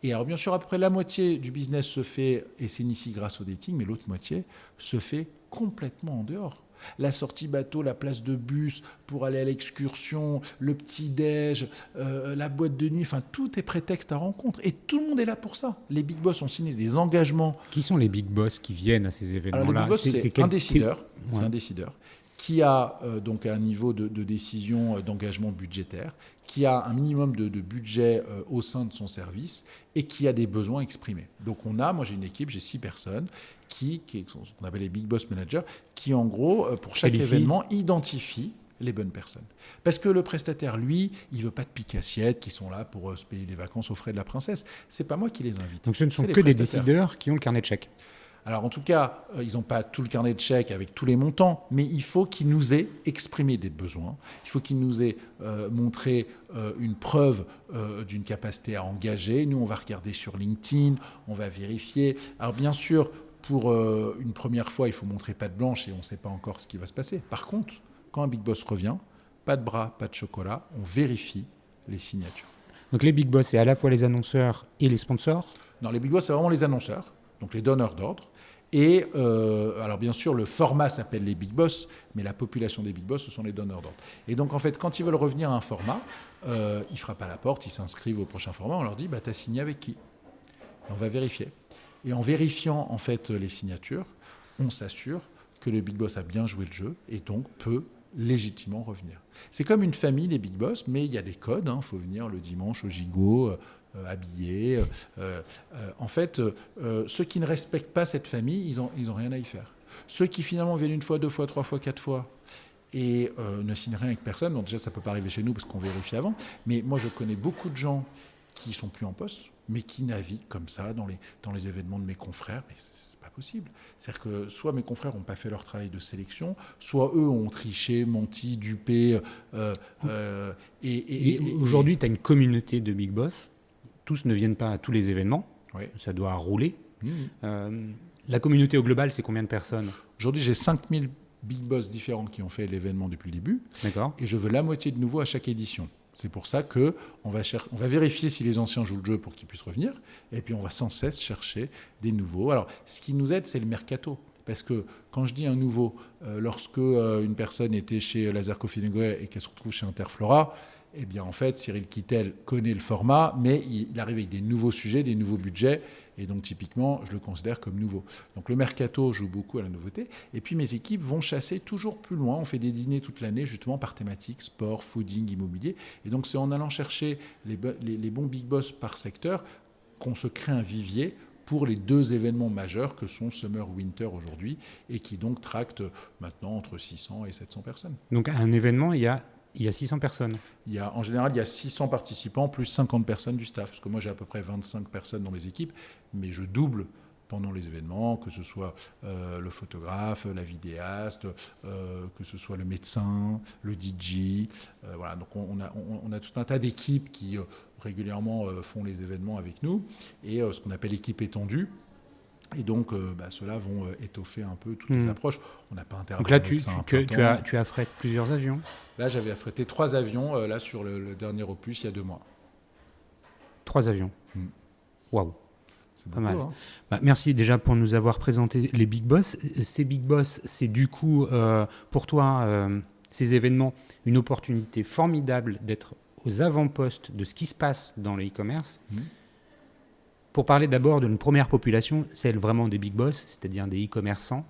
Et alors, bien sûr, à peu près la moitié du business se fait et s'initie grâce au dating, mais l'autre moitié se fait complètement en dehors. La sortie bateau, la place de bus pour aller à l'excursion, le petit-déj, la boîte de nuit, tout est prétexte à rencontre. Et tout le monde est là pour ça. Les big boss ont signé des engagements. Qui sont les big boss qui viennent à ces événements-là? Alors, les big boss, c'est un décideur. C'est un décideur qui a donc un niveau de décision, d'engagement budgétaire, qui a un minimum de budget au sein de son service et qui a des besoins exprimés. Donc moi j'ai une équipe, j'ai 6 personnes qui sont ce qu'on appelle les big boss managers, qui en gros, pour chaque événement, identifient les bonnes personnes. Parce que le prestataire, lui, il ne veut pas de pique-assiette qui sont là pour se payer des vacances aux frais de la princesse. C'est pas moi qui les invite. Donc ce ne sont que des décideurs qui ont le carnet de chèques. Alors en tout cas, ils n'ont pas tout le carnet de chèques avec tous les montants, mais il faut qu'ils nous aient exprimé des besoins, il faut qu'ils nous aient montré une preuve d'une capacité à engager. Nous, on va regarder sur LinkedIn, on va vérifier. Alors bien sûr, pour une première fois, il faut montrer patte blanche et on ne sait pas encore ce qui va se passer. Par contre, quand un big boss revient, pas de bras, pas de chocolat, on vérifie les signatures. Donc les big boss, c'est à la fois les annonceurs et les sponsors? Non, les big boss, c'est vraiment les annonceurs, donc les donneurs d'ordre. Et alors bien sûr, le format s'appelle les big boss, mais la population des big boss, ce sont les donneurs d'ordre. Et donc en fait, quand ils veulent revenir à un format, ils frappent à la porte, ils s'inscrivent au prochain format, on leur dit « t'as signé avec qui ?» On va vérifier. Et en vérifiant en fait les signatures, on s'assure que le big boss a bien joué le jeu et donc peut légitimement revenir. C'est comme une famille, les big boss, mais il y a des codes. Il faut venir le dimanche au gigot, habillé. En fait, ceux qui ne respectent pas cette famille, ils ont rien à y faire. Ceux qui finalement viennent 1 fois, 2 fois, 3 fois, 4 fois et ne signent rien avec personne, donc déjà ça ne peut pas arriver chez nous parce qu'on vérifie avant, mais moi je connais beaucoup de gens qui ne sont plus en poste, mais qui naviguent comme ça dans les événements de mes confrères, mais c'est pas possible. C'est-à-dire que soit mes confrères n'ont pas fait leur travail de sélection, soit eux ont triché, menti, dupé. Et aujourd'hui, tu as une communauté de big boss. Tous ne viennent pas à tous les événements. Oui. Ça doit rouler. La communauté au global, c'est combien de personnes? Aujourd'hui, j'ai 5000 big boss différents qui ont fait l'événement depuis le début. D'accord. Et je veux la moitié de nouveaux à chaque édition. C'est pour ça qu'on va vérifier si les anciens jouent le jeu pour qu'ils puissent revenir. Et puis, on va sans cesse chercher des nouveaux. Alors, ce qui nous aide, c'est le mercato. parce que quand je dis un nouveau, lorsque une personne était chez Laser Coffee Linguet et qu'elle se retrouve chez Interflora, eh bien en fait Cyril Kittel connaît le format, mais il arrive avec des nouveaux sujets, des nouveaux budgets, et donc typiquement je le considère comme nouveau. Donc le mercato joue beaucoup à la nouveauté, et puis mes équipes vont chasser toujours plus loin. On fait des dîners toute l'année justement par thématique, sport, fooding, immobilier, et donc c'est en allant chercher les bons big boss par secteur qu'on se crée un vivier pour les 2 événements majeurs que sont Summer Winter aujourd'hui, et qui donc tractent maintenant entre 600 et 700 personnes. Donc à un événement, il y a 600 personnes. En général, il y a 600 participants plus 50 personnes du staff. Parce que moi, j'ai à peu près 25 personnes dans mes équipes, mais je double pendant les événements, que ce soit le photographe, la vidéaste, que ce soit le médecin, le DJ. Voilà. Donc on a tout un tas d'équipes qui régulièrement font les événements avec nous, et ce qu'on appelle équipe étendue. Et donc, ceux-là vont étoffer un peu toutes les approches. On n'a pas intérêt. Donc là, tu affrètes plusieurs avions. Là, j'avais affrété 3 avions là sur le dernier opus il y a 2 mois. 3 avions. Waouh. C'est pas beaucoup, mal. Hein. Merci déjà pour nous avoir présenté les Big Boss. Ces Big Boss, c'est du coup, pour toi, ces événements, une opportunité formidable d'être aux avant-postes de ce qui se passe dans le e-commerce. Pour parler d'abord d'une première population, celle vraiment des Big Boss, c'est-à-dire des e-commerçants.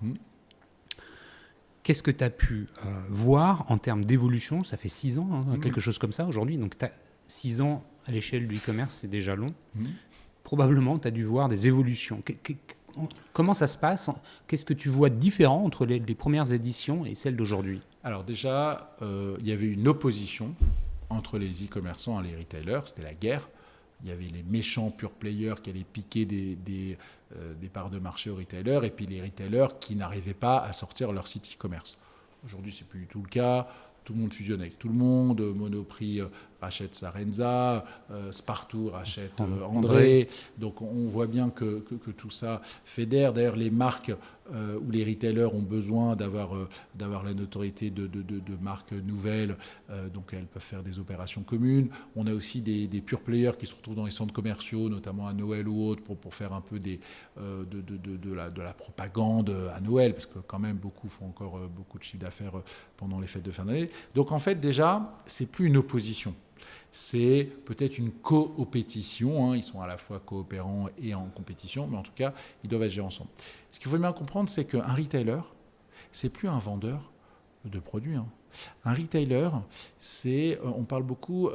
Qu'est-ce que tu as pu voir en termes d'évolution? Ça fait 6 ans, quelque chose comme ça aujourd'hui. Donc 6 ans à l'échelle du e-commerce, c'est déjà long. Probablement, tu as dû voir des évolutions. Comment ça se passe? Qu'est-ce que tu vois de différent entre les premières éditions et celles d'aujourd'hui? Alors déjà, il y avait une opposition entre les e-commerçants et les retailers. C'était la guerre. Il y avait les méchants pure players qui allaient piquer des parts de marché aux retailers, et puis les retailers qui n'arrivaient pas à sortir leur site e-commerce. Aujourd'hui, ce n'est plus du tout le cas. Tout le monde fusionne avec tout le monde. Monoprix rachète Sarenza, Spartoo rachète André. Donc on voit bien que tout ça fédère. D'ailleurs, les marques où les retailers ont besoin d'avoir la notoriété de marques nouvelles, donc elles peuvent faire des opérations communes. On a aussi des pure players qui se retrouvent dans les centres commerciaux, notamment à Noël ou autre, pour faire un peu de la propagande à Noël, parce que quand même beaucoup font encore beaucoup de chiffre d'affaires pendant les fêtes de fin d'année. Donc en fait, déjà, c'est plus une opposition. C'est peut-être une coopétition. Ils sont à la fois coopérants et en compétition, mais en tout cas, ils doivent agir ensemble. Ce qu'il faut bien comprendre, c'est qu'un retailer, c'est plus un vendeur de produits. Un retailer, on parle beaucoup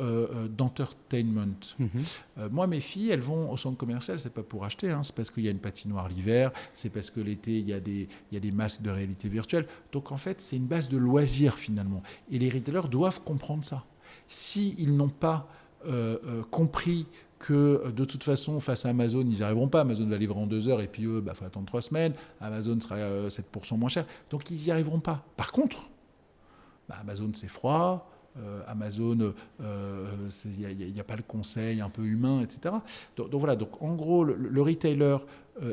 d'entertainment. Moi, mes filles, elles vont au centre commercial, c'est pas pour acheter, c'est parce qu'il y a une patinoire l'hiver, c'est parce que l'été, il y a des masques de réalité virtuelle. Donc en fait, c'est une base de loisirs finalement. Et les retailers doivent comprendre ça. S'ils n'ont pas compris que de toute façon, face à Amazon, ils n'y arriveront pas. Amazon va livrer en 2 heures, et puis eux, faut attendre 3 semaines. Amazon sera 7% moins cher. Donc ils n'y arriveront pas. Par contre, Amazon, c'est froid. Amazon, il n'y a pas le conseil un peu humain, etc. Donc voilà, donc en gros, le retailer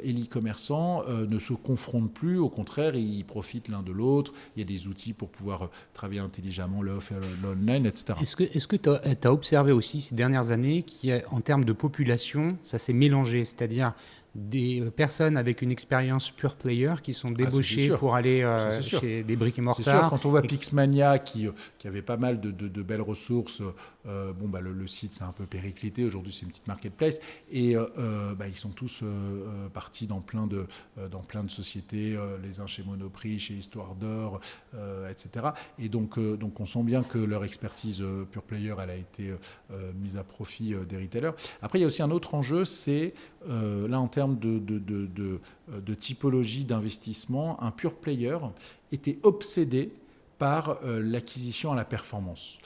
et l'e-commerçant ne se confrontent plus, au contraire, ils profitent l'un de l'autre. Il y a des outils pour pouvoir travailler intelligemment l'off et l'online, etc. Est-ce que tu as observé aussi ces dernières années qu'en termes de population, ça s'est mélangé, c'est-à-dire des personnes avec une expérience pure player qui sont débauchées pour aller chez des brick et mortar. C'est sûr, quand on voit Pixmania qui avait pas mal de belles ressources, le site c'est un peu périclité, aujourd'hui c'est une petite marketplace, et ils sont tous partis dans plein de sociétés, les uns chez Monoprix, chez Histoire d'Or, etc. Et donc on sent bien que leur expertise pure player, elle a été mise à profit des retailers. Après, il y a aussi un autre enjeu, c'est là en termes de typologie d'investissement, un pure player était obsédé par l'acquisition à la performance.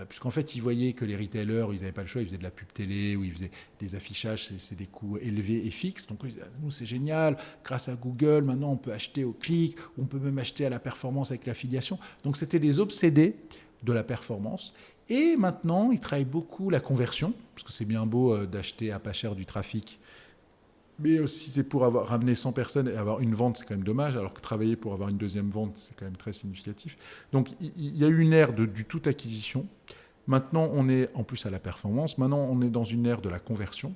Puisqu'en fait, ils voyaient que les retailers, ils n'avaient pas le choix, ils faisaient de la pub télé, ou ils faisaient des affichages, c'est des coûts élevés et fixes. Donc, nous, c'est génial, grâce à Google, maintenant, on peut acheter au clic, on peut même acheter à la performance avec l'affiliation. Donc, c'était des obsédés de la performance. Et maintenant, ils travaillent beaucoup la conversion, parce que c'est bien beau d'acheter à pas cher du trafic, mais si c'est pour ramener 100 personnes et avoir une vente, c'est quand même dommage, alors que travailler pour avoir une deuxième vente, c'est quand même très significatif. Donc il y a eu une ère du tout acquisition. Maintenant, on est en plus à la performance. Maintenant, on est dans une ère de la conversion.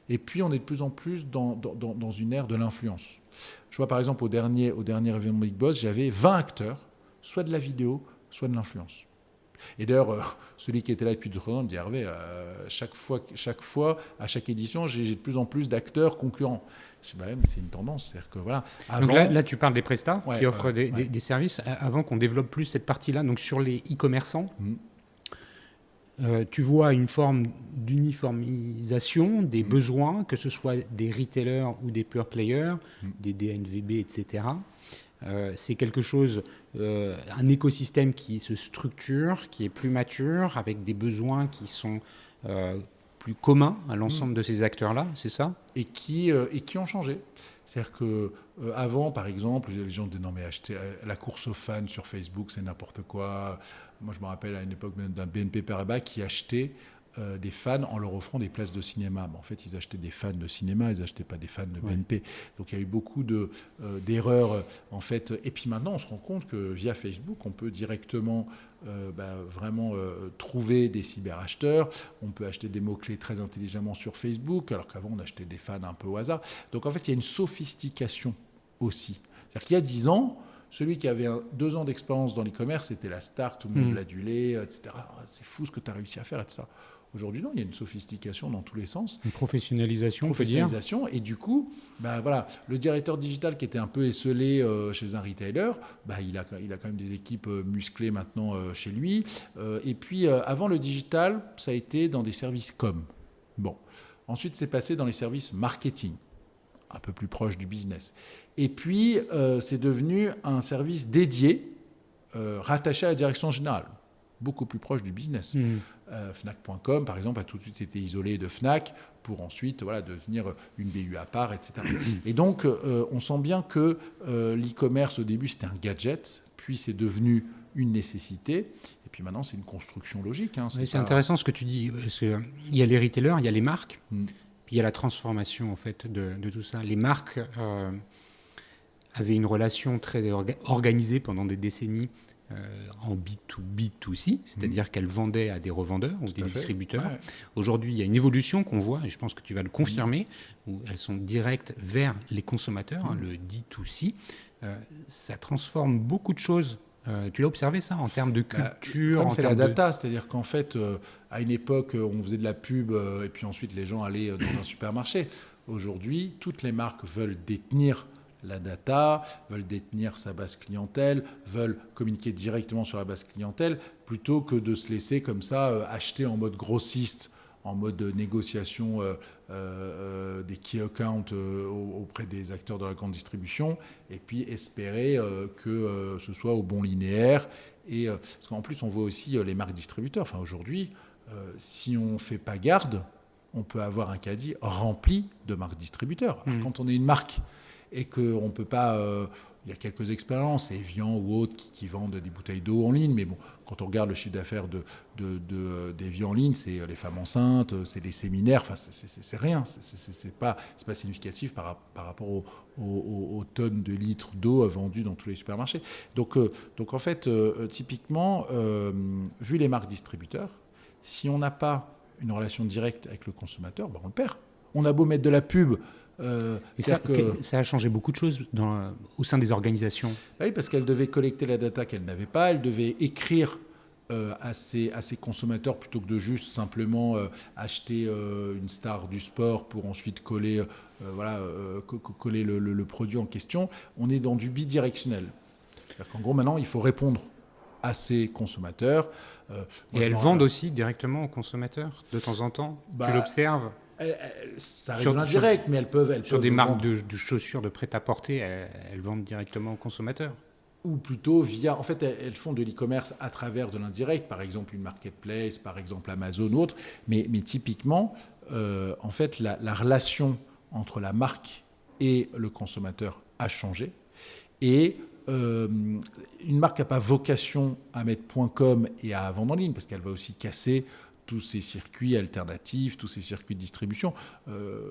Et puis, on est de plus en plus dans une ère de l'influence. Je vois par exemple au dernier événement Big Boss, j'avais 20 acteurs, soit de la vidéo, soit de l'influence. Et d'ailleurs, celui qui était là depuis 2 ans me dit Hervé, chaque fois, à chaque édition, j'ai de plus en plus d'acteurs concurrents. Je dis, mais c'est une tendance. C'est-à-dire que, voilà, avant, donc là, tu parles des prestats qui offrent ouais. des services. Avant qu'on développe plus cette partie-là, donc sur les e-commerçants, tu vois une forme d'uniformisation des besoins, que ce soit des retailers ou des pure players, des DNVB, etc. C'est quelque chose, un écosystème qui se structure, qui est plus mature, avec des besoins qui sont plus communs à l'ensemble de ces acteurs-là, c'est ça ? Et qui ont changé. C'est-à-dire qu'avant, par exemple, les gens disaient non mais acheter la course aux fans sur Facebook, c'est n'importe quoi. Moi, je me rappelle à une époque d'un BNP Paribas qui achetait des fans en leur offrant des places de cinéma. Mais en fait, ils achetaient des fans de cinéma, ils n'achetaient pas des fans de BNP. Donc, il y a eu beaucoup d'erreurs, en fait. Et puis maintenant, on se rend compte que via Facebook, on peut directement vraiment trouver des cyberacheteurs. On peut acheter des mots-clés très intelligemment sur Facebook, alors qu'avant, on achetait des fans un peu au hasard. Donc, en fait, il y a une sophistication aussi. C'est-à-dire qu'il y a 10 ans, celui qui avait 2 ans d'expérience dans l'e-commerce, c'était la star, tout le monde l'adulait, etc. C'est fou ce que tu as réussi à faire, etc. Aujourd'hui, non, il y a une sophistication dans tous les sens. Une professionnalisation, on peut dire. Et du coup, voilà, le directeur digital qui était un peu esselé chez un retailer, il a quand même des équipes musclées maintenant chez lui. Et puis, avant le digital, ça a été dans des services com. Bon. Ensuite, c'est passé dans les services marketing, un peu plus proche du business. Et puis, c'est devenu un service dédié, rattaché à la direction générale, beaucoup plus proche du business. Fnac.com, par exemple, a tout de suite été isolé de Fnac pour ensuite devenir une BU à part, etc. Et donc, on sent bien que l'e-commerce, au début, c'était un gadget, puis c'est devenu une nécessité, et puis maintenant, c'est une construction logique. C'est intéressant ce que tu dis, parce qu'il y a les retailers, il y a les marques, puis il y a la transformation, en fait, de tout ça. Les marques avaient une relation très organisée pendant des décennies en B2B2C, c'est-à-dire qu'elles vendaient à des revendeurs ou des distributeurs. Ouais. Aujourd'hui, il y a une évolution qu'on voit, et je pense que tu vas le confirmer, où elles sont directes vers les consommateurs, le D2C. Ça transforme beaucoup de choses. Tu l'as observé ça en termes de culture c'est la data, c'est-à-dire qu'en fait, à une époque, on faisait de la pub et puis ensuite les gens allaient dans un supermarché. Aujourd'hui, toutes les marques veulent détenir la data, veulent détenir sa base clientèle, veulent communiquer directement sur la base clientèle, plutôt que de se laisser comme ça acheter en mode grossiste, en mode négociation des key accounts auprès des acteurs de la grande distribution, et puis espérer que ce soit au bon linéaire. Et, parce qu'en plus, on voit aussi les marques distributeurs. Enfin, aujourd'hui, si on ne fait pas garde, on peut avoir un caddie rempli de marques distributeurs. Alors, quand on est une marque et qu'on ne peut pas... il y a quelques expériences, Evian ou autres qui vendent des bouteilles d'eau en ligne, mais bon, quand on regarde le chiffre d'affaires d'Evian en ligne, c'est les femmes enceintes, c'est des séminaires, enfin c'est rien, c'est pas significatif par rapport aux tonnes de litres d'eau vendues dans tous les supermarchés. Donc en fait, typiquement, vu les marques distributeurs, si on n'a pas une relation directe avec le consommateur, on le perd. On a beau mettre de la pub. Ça a changé beaucoup de choses au sein des organisations. Oui, parce qu'elle devait collecter la data qu'elle n'avait pas, elle devait écrire à ses consommateurs plutôt que de juste simplement acheter une star du sport pour ensuite coller le produit en question. On est dans du bidirectionnel. C'est-à-dire qu'en gros, maintenant, il faut répondre à ses consommateurs. Et elles vendent aussi directement aux consommateurs de temps en temps. Tu l'observes? Ça arrive de l'indirect, mais elles peuvent sur des marques de chaussures de prêt-à-porter, elles vendent directement aux consommateurs. Ou plutôt via... En fait, elles font de l'e-commerce à travers de l'indirect, par exemple une marketplace, par exemple Amazon ou autre. Mais typiquement, en fait, la relation entre la marque et le consommateur a changé. Et une marque n'a pas vocation à mettre .com et à vendre en ligne, parce qu'elle va aussi casser tous ces circuits alternatifs, tous ces circuits de distribution.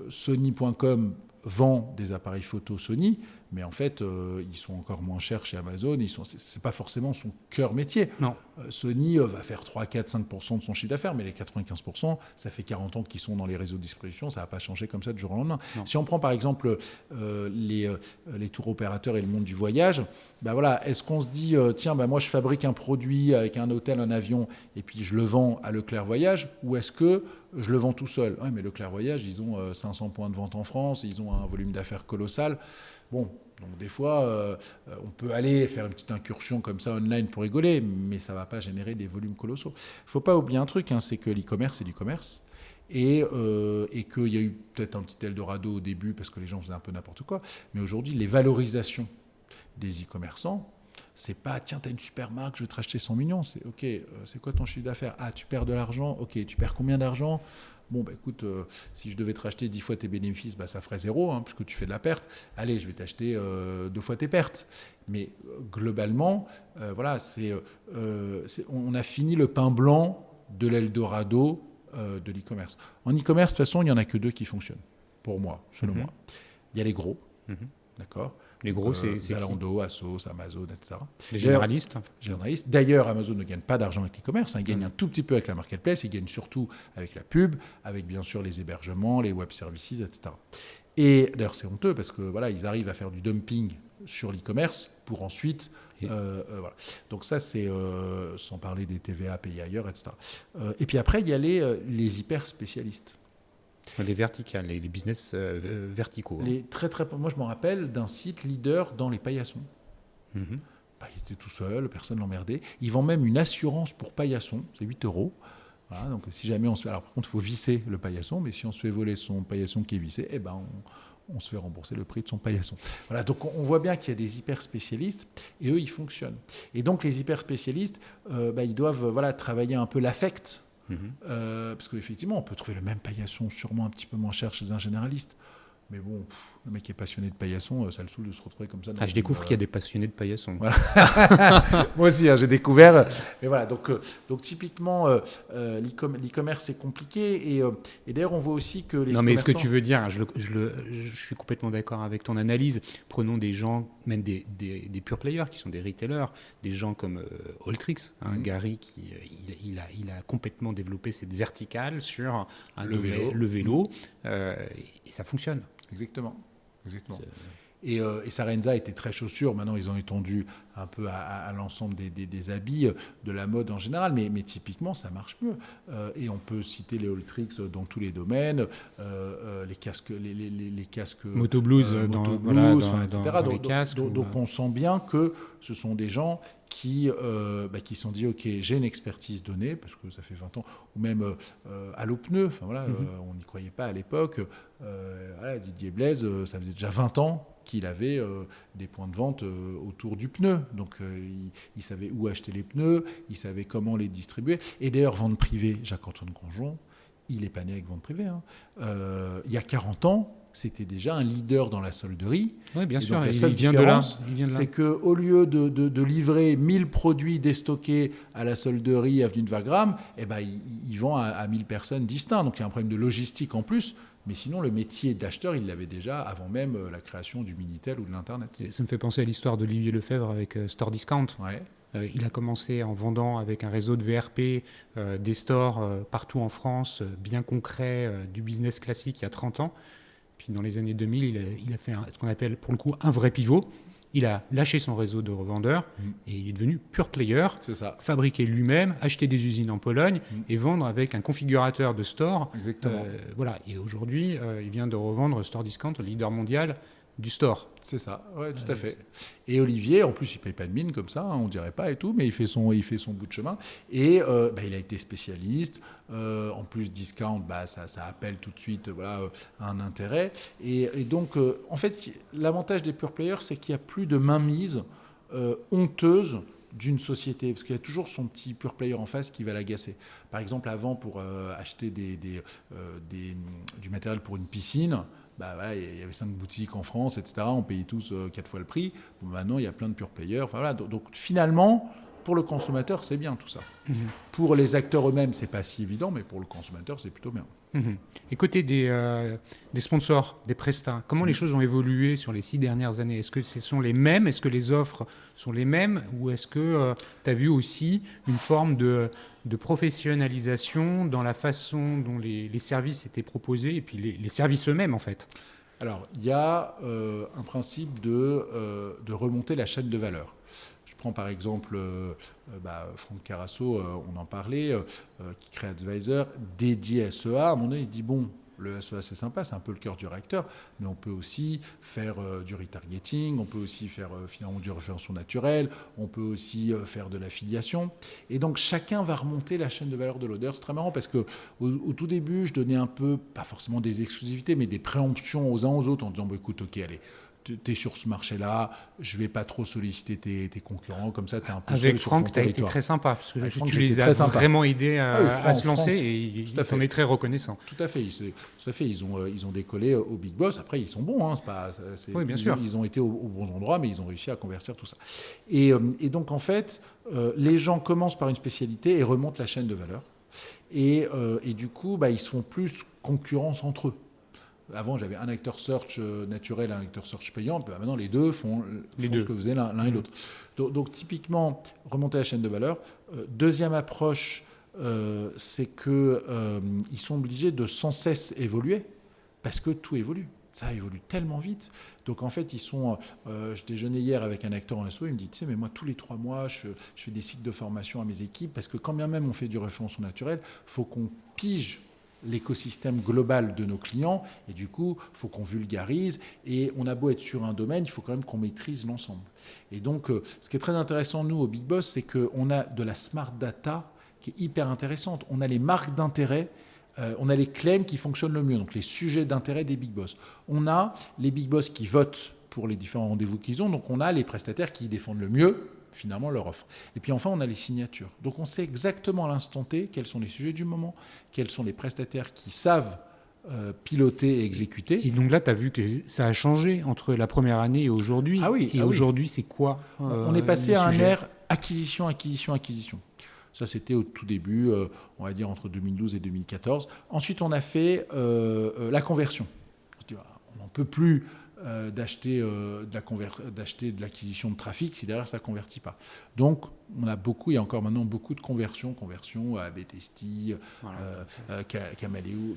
Sony.com vend des appareils photo Sony, mais en fait, ils sont encore moins chers chez Amazon. C'est pas forcément son cœur métier. Non. Sony va faire 3, 4, 5% de son chiffre d'affaires, mais les 95%, ça fait 40 ans qu'ils sont dans les réseaux de distribution. Ça va pas changer comme ça du jour au lendemain. Non. Si on prend par exemple les tours opérateurs et le monde du voyage, voilà, est-ce qu'on se dit, tiens, moi je fabrique un produit avec un hôtel, un avion, et puis je le vends à Leclerc Voyage, ou est-ce que je le vends tout seul? Ouais, mais Leclerc Voyage, ils ont 500 points de vente en France, ils ont un volume d'affaires colossal. Bon, donc des fois, on peut aller faire une petite incursion comme ça online pour rigoler, mais ça ne va pas générer des volumes colossaux. Il ne faut pas oublier un truc, c'est que l'e-commerce, c'est du commerce. Et qu'il y a eu peut-être un petit Eldorado au début parce que les gens faisaient un peu n'importe quoi. Mais aujourd'hui, les valorisations des e-commerçants, c'est pas, tiens, tu as une super marque, je vais te racheter 100 millions. C'est, ok, c'est quoi ton chiffre d'affaires? Ah, tu perds de l'argent. Ok, tu perds combien d'argent? Bon, écoute, si je devais te racheter 10 fois tes bénéfices, ça ferait 0, puisque tu fais de la perte. Allez, je vais t'acheter 2 fois tes pertes. Mais globalement, voilà, on a fini le pain blanc de l'Eldorado de l'e-commerce. En e-commerce, de toute façon, il n'y en a que 2 qui fonctionnent, pour moi, selon moi. Il y a les gros, d'accord. Les gros, c'est Zalando, Asos, Amazon, etc. Les généralistes. D'ailleurs, Amazon ne gagne pas d'argent avec l'e-commerce. Il gagne un tout petit peu avec la marketplace. Il gagne surtout avec la pub, avec bien sûr les hébergements, les web services, etc. Et d'ailleurs, c'est honteux parce que voilà, ils arrivent à faire du dumping sur l'e-commerce pour ensuite. Voilà. Donc ça, c'est sans parler des TVA payés ailleurs, etc. Et puis après, il y a les hyper spécialistes. Les verticales, les business verticaux. Moi, je me rappelle d'un site leader dans les paillassons. Il était tout seul, personne ne l'emmerdait. Ils vendent même une assurance pour paillasson, c'est 8 €. Voilà, donc si jamais on se fait... Alors par contre, il faut visser le paillasson, mais si on se fait voler son paillasson qui est vissé, on se fait rembourser le prix de son paillasson. Voilà, donc on voit bien qu'il y a des hyper spécialistes et eux, ils fonctionnent. Et donc les hyper spécialistes, ils doivent travailler un peu l'affect. Parce qu'effectivement, on peut trouver le même paillasson sûrement un petit peu moins cher chez un généraliste. Mais bon, le mec qui est passionné de paillasson, ça le saoule de se retrouver comme ça. Je découvre qu'il y a des passionnés de paillasson. Voilà. Moi aussi, j'ai découvert. Mais voilà, donc typiquement, l'e-commerce, c'est compliqué. Et d'ailleurs, on voit aussi que les Non, mais ce que tu veux dire, je suis complètement d'accord avec ton analyse. Prenons des gens, même des pure players, qui sont des retailers, des gens comme Alltrix, Gary, il a complètement développé cette verticale sur le vélo et ça fonctionne. Exactement. Et Sarenza était très chaussures. Maintenant, ils ont étendu un peu à l'ensemble des habits, de la mode en général. Mais typiquement, ça marche mieux. Et on peut citer les Alltrix dans tous les domaines, les casques, les casques Moto Blues, etc. Dans les casques. Donc on sent bien que ce sont des gens qui se sont dit, OK, j'ai une expertise donnée, parce que ça fait 20 ans, ou même Allo Pneus, on n'y croyait pas à l'époque. Didier Blaise, ça faisait déjà 20 ans qu'il avait des points de vente autour du pneu. Donc, il savait où acheter les pneus, il savait comment les distribuer. Et d'ailleurs, vente privée, Jacques-Antoine Grandjean, il n'est pas né avec vente privée. Il y a 40 ans, c'était déjà un leader dans la solderie. Oui, bien sûr, la seule différence, c'est qu'au lieu de livrer 1000 produits déstockés à la solderie avenue de Wagram, il vend à 1000 personnes distinctes. Donc, il y a un problème de logistique en plus. Mais sinon, le métier d'acheteur, il l'avait déjà avant même la création du Minitel ou de l'Internet. Ça me fait penser à l'histoire d'Olivier Lefebvre avec Store Discount. Ouais. Il a commencé en vendant avec un réseau de VRP, des stores partout en France, bien concret, du business classique il y a 30 ans. Puis dans les années 2000, il a fait ce qu'on appelle pour le coup un vrai pivot. Il a lâché son réseau de revendeurs et il est devenu pure player, fabriquer lui-même, acheter des usines en Pologne et vendre avec un configurateur de store. Exactement. Voilà. Et aujourd'hui, il vient de revendre Store Discount, le leader mondial du store. C'est ça, ouais, tout à fait. Et Olivier, en plus, il ne paye pas de mine comme ça, on ne dirait pas et tout, mais il fait son bout de chemin. Et il a été spécialiste. En plus, discount, ça appelle tout de suite un intérêt. Et donc, en fait, l'avantage des pure players, c'est qu'il n'y a plus de mainmise honteuse d'une société, parce qu'il y a toujours son petit pure player en face qui va l'agacer. Par exemple, avant, pour acheter du matériel pour une piscine, il y avait 5 boutiques en France, etc. On payait tous 4 fois le prix. Bon, maintenant, il y a plein de pure players. Donc finalement, pour le consommateur, c'est bien tout ça. Mhm. Pour les acteurs eux-mêmes, c'est pas si évident, mais pour le consommateur, c'est plutôt bien. Mhm. Et côté des sponsors, des prestats, comment les choses ont évolué sur les 6 dernières années? Est-ce que ce sont les mêmes? Est-ce que les offres sont les mêmes? Ou est-ce que tu as vu aussi une forme de professionnalisation dans la façon dont les services étaient proposés et puis les services eux-mêmes, en fait? Alors, il y a un principe de remonter la chaîne de valeur. Je prends par exemple Franck Carasso, on en parlait, qui crée Advisor, dédié à SEA. À un moment donné, il se dit, bon, le SEA c'est sympa, c'est un peu le cœur du réacteur, mais on peut aussi faire du retargeting, on peut aussi faire finalement du référencement naturel, on peut aussi faire de l'affiliation. Et donc chacun va remonter la chaîne de valeur de l'odeur. C'est très marrant parce que au tout début, je donnais un peu, pas forcément des exclusivités, mais des préemptions aux uns aux autres en disant, écoute, ok, allez, tu es sur ce marché-là, je ne vais pas trop solliciter tes concurrents, comme ça tu es un peu Avec seul Franck, sur ton tu as été territoire. très sympa, parce que Franck, tu j'ai été les as très sympa. vraiment aidés à se lancer Franck, et il à fait. t'en est très reconnaissant. Tout à fait, ils ont décollé au Big Boss. Après, ils sont bons, hein, Oui, bien sûr. Ils ont été aux bons endroits, mais ils ont réussi à convertir tout ça. Et donc, en fait, les gens commencent par une spécialité et remontent la chaîne de valeur. Et du coup, ils se font plus concurrence entre eux. Avant, j'avais un acteur search naturel et un acteur search payant. Maintenant, les deux font ce que faisaient l'un et l'autre. Donc, typiquement, remonter la chaîne de valeur. Deuxième approche, c'est qu'ils sont obligés de sans cesse évoluer parce que tout évolue. Ça évolue tellement vite. Donc, en fait, je déjeunais hier avec un acteur en SEO, il me dit, tu sais, mais moi, tous les 3 mois, je fais des cycles de formation à mes équipes parce que quand bien même on fait du référencement naturel, il faut qu'on pige l'écosystème global de nos clients et du coup, il faut qu'on vulgarise et on a beau être sur un domaine, il faut quand même qu'on maîtrise l'ensemble. Et donc, ce qui est très intéressant, nous, au Big Boss, c'est qu'on a de la smart data qui est hyper intéressante. On a les marques d'intérêt, on a les claims qui fonctionnent le mieux, donc les sujets d'intérêt des Big Boss. On a les Big Boss qui votent pour les différents rendez-vous qu'ils ont, donc on a les prestataires qui défendent le mieux finalement leur offre. Et puis enfin, on a les signatures. Donc on sait exactement à l'instant T quels sont les sujets du moment, quels sont les prestataires qui savent piloter et exécuter. Et donc là, tu as vu que ça a changé entre la première année et aujourd'hui. Ah oui. Aujourd'hui, c'est quoi on est passé à un ère acquisition. Ça, c'était au tout début, on va dire entre 2012 et 2014. Ensuite, on a fait la conversion. On n'en peut plus d'acheter de l'acquisition de trafic si derrière ça ne convertit pas. Donc, il y a encore maintenant beaucoup de conversions à Betesti,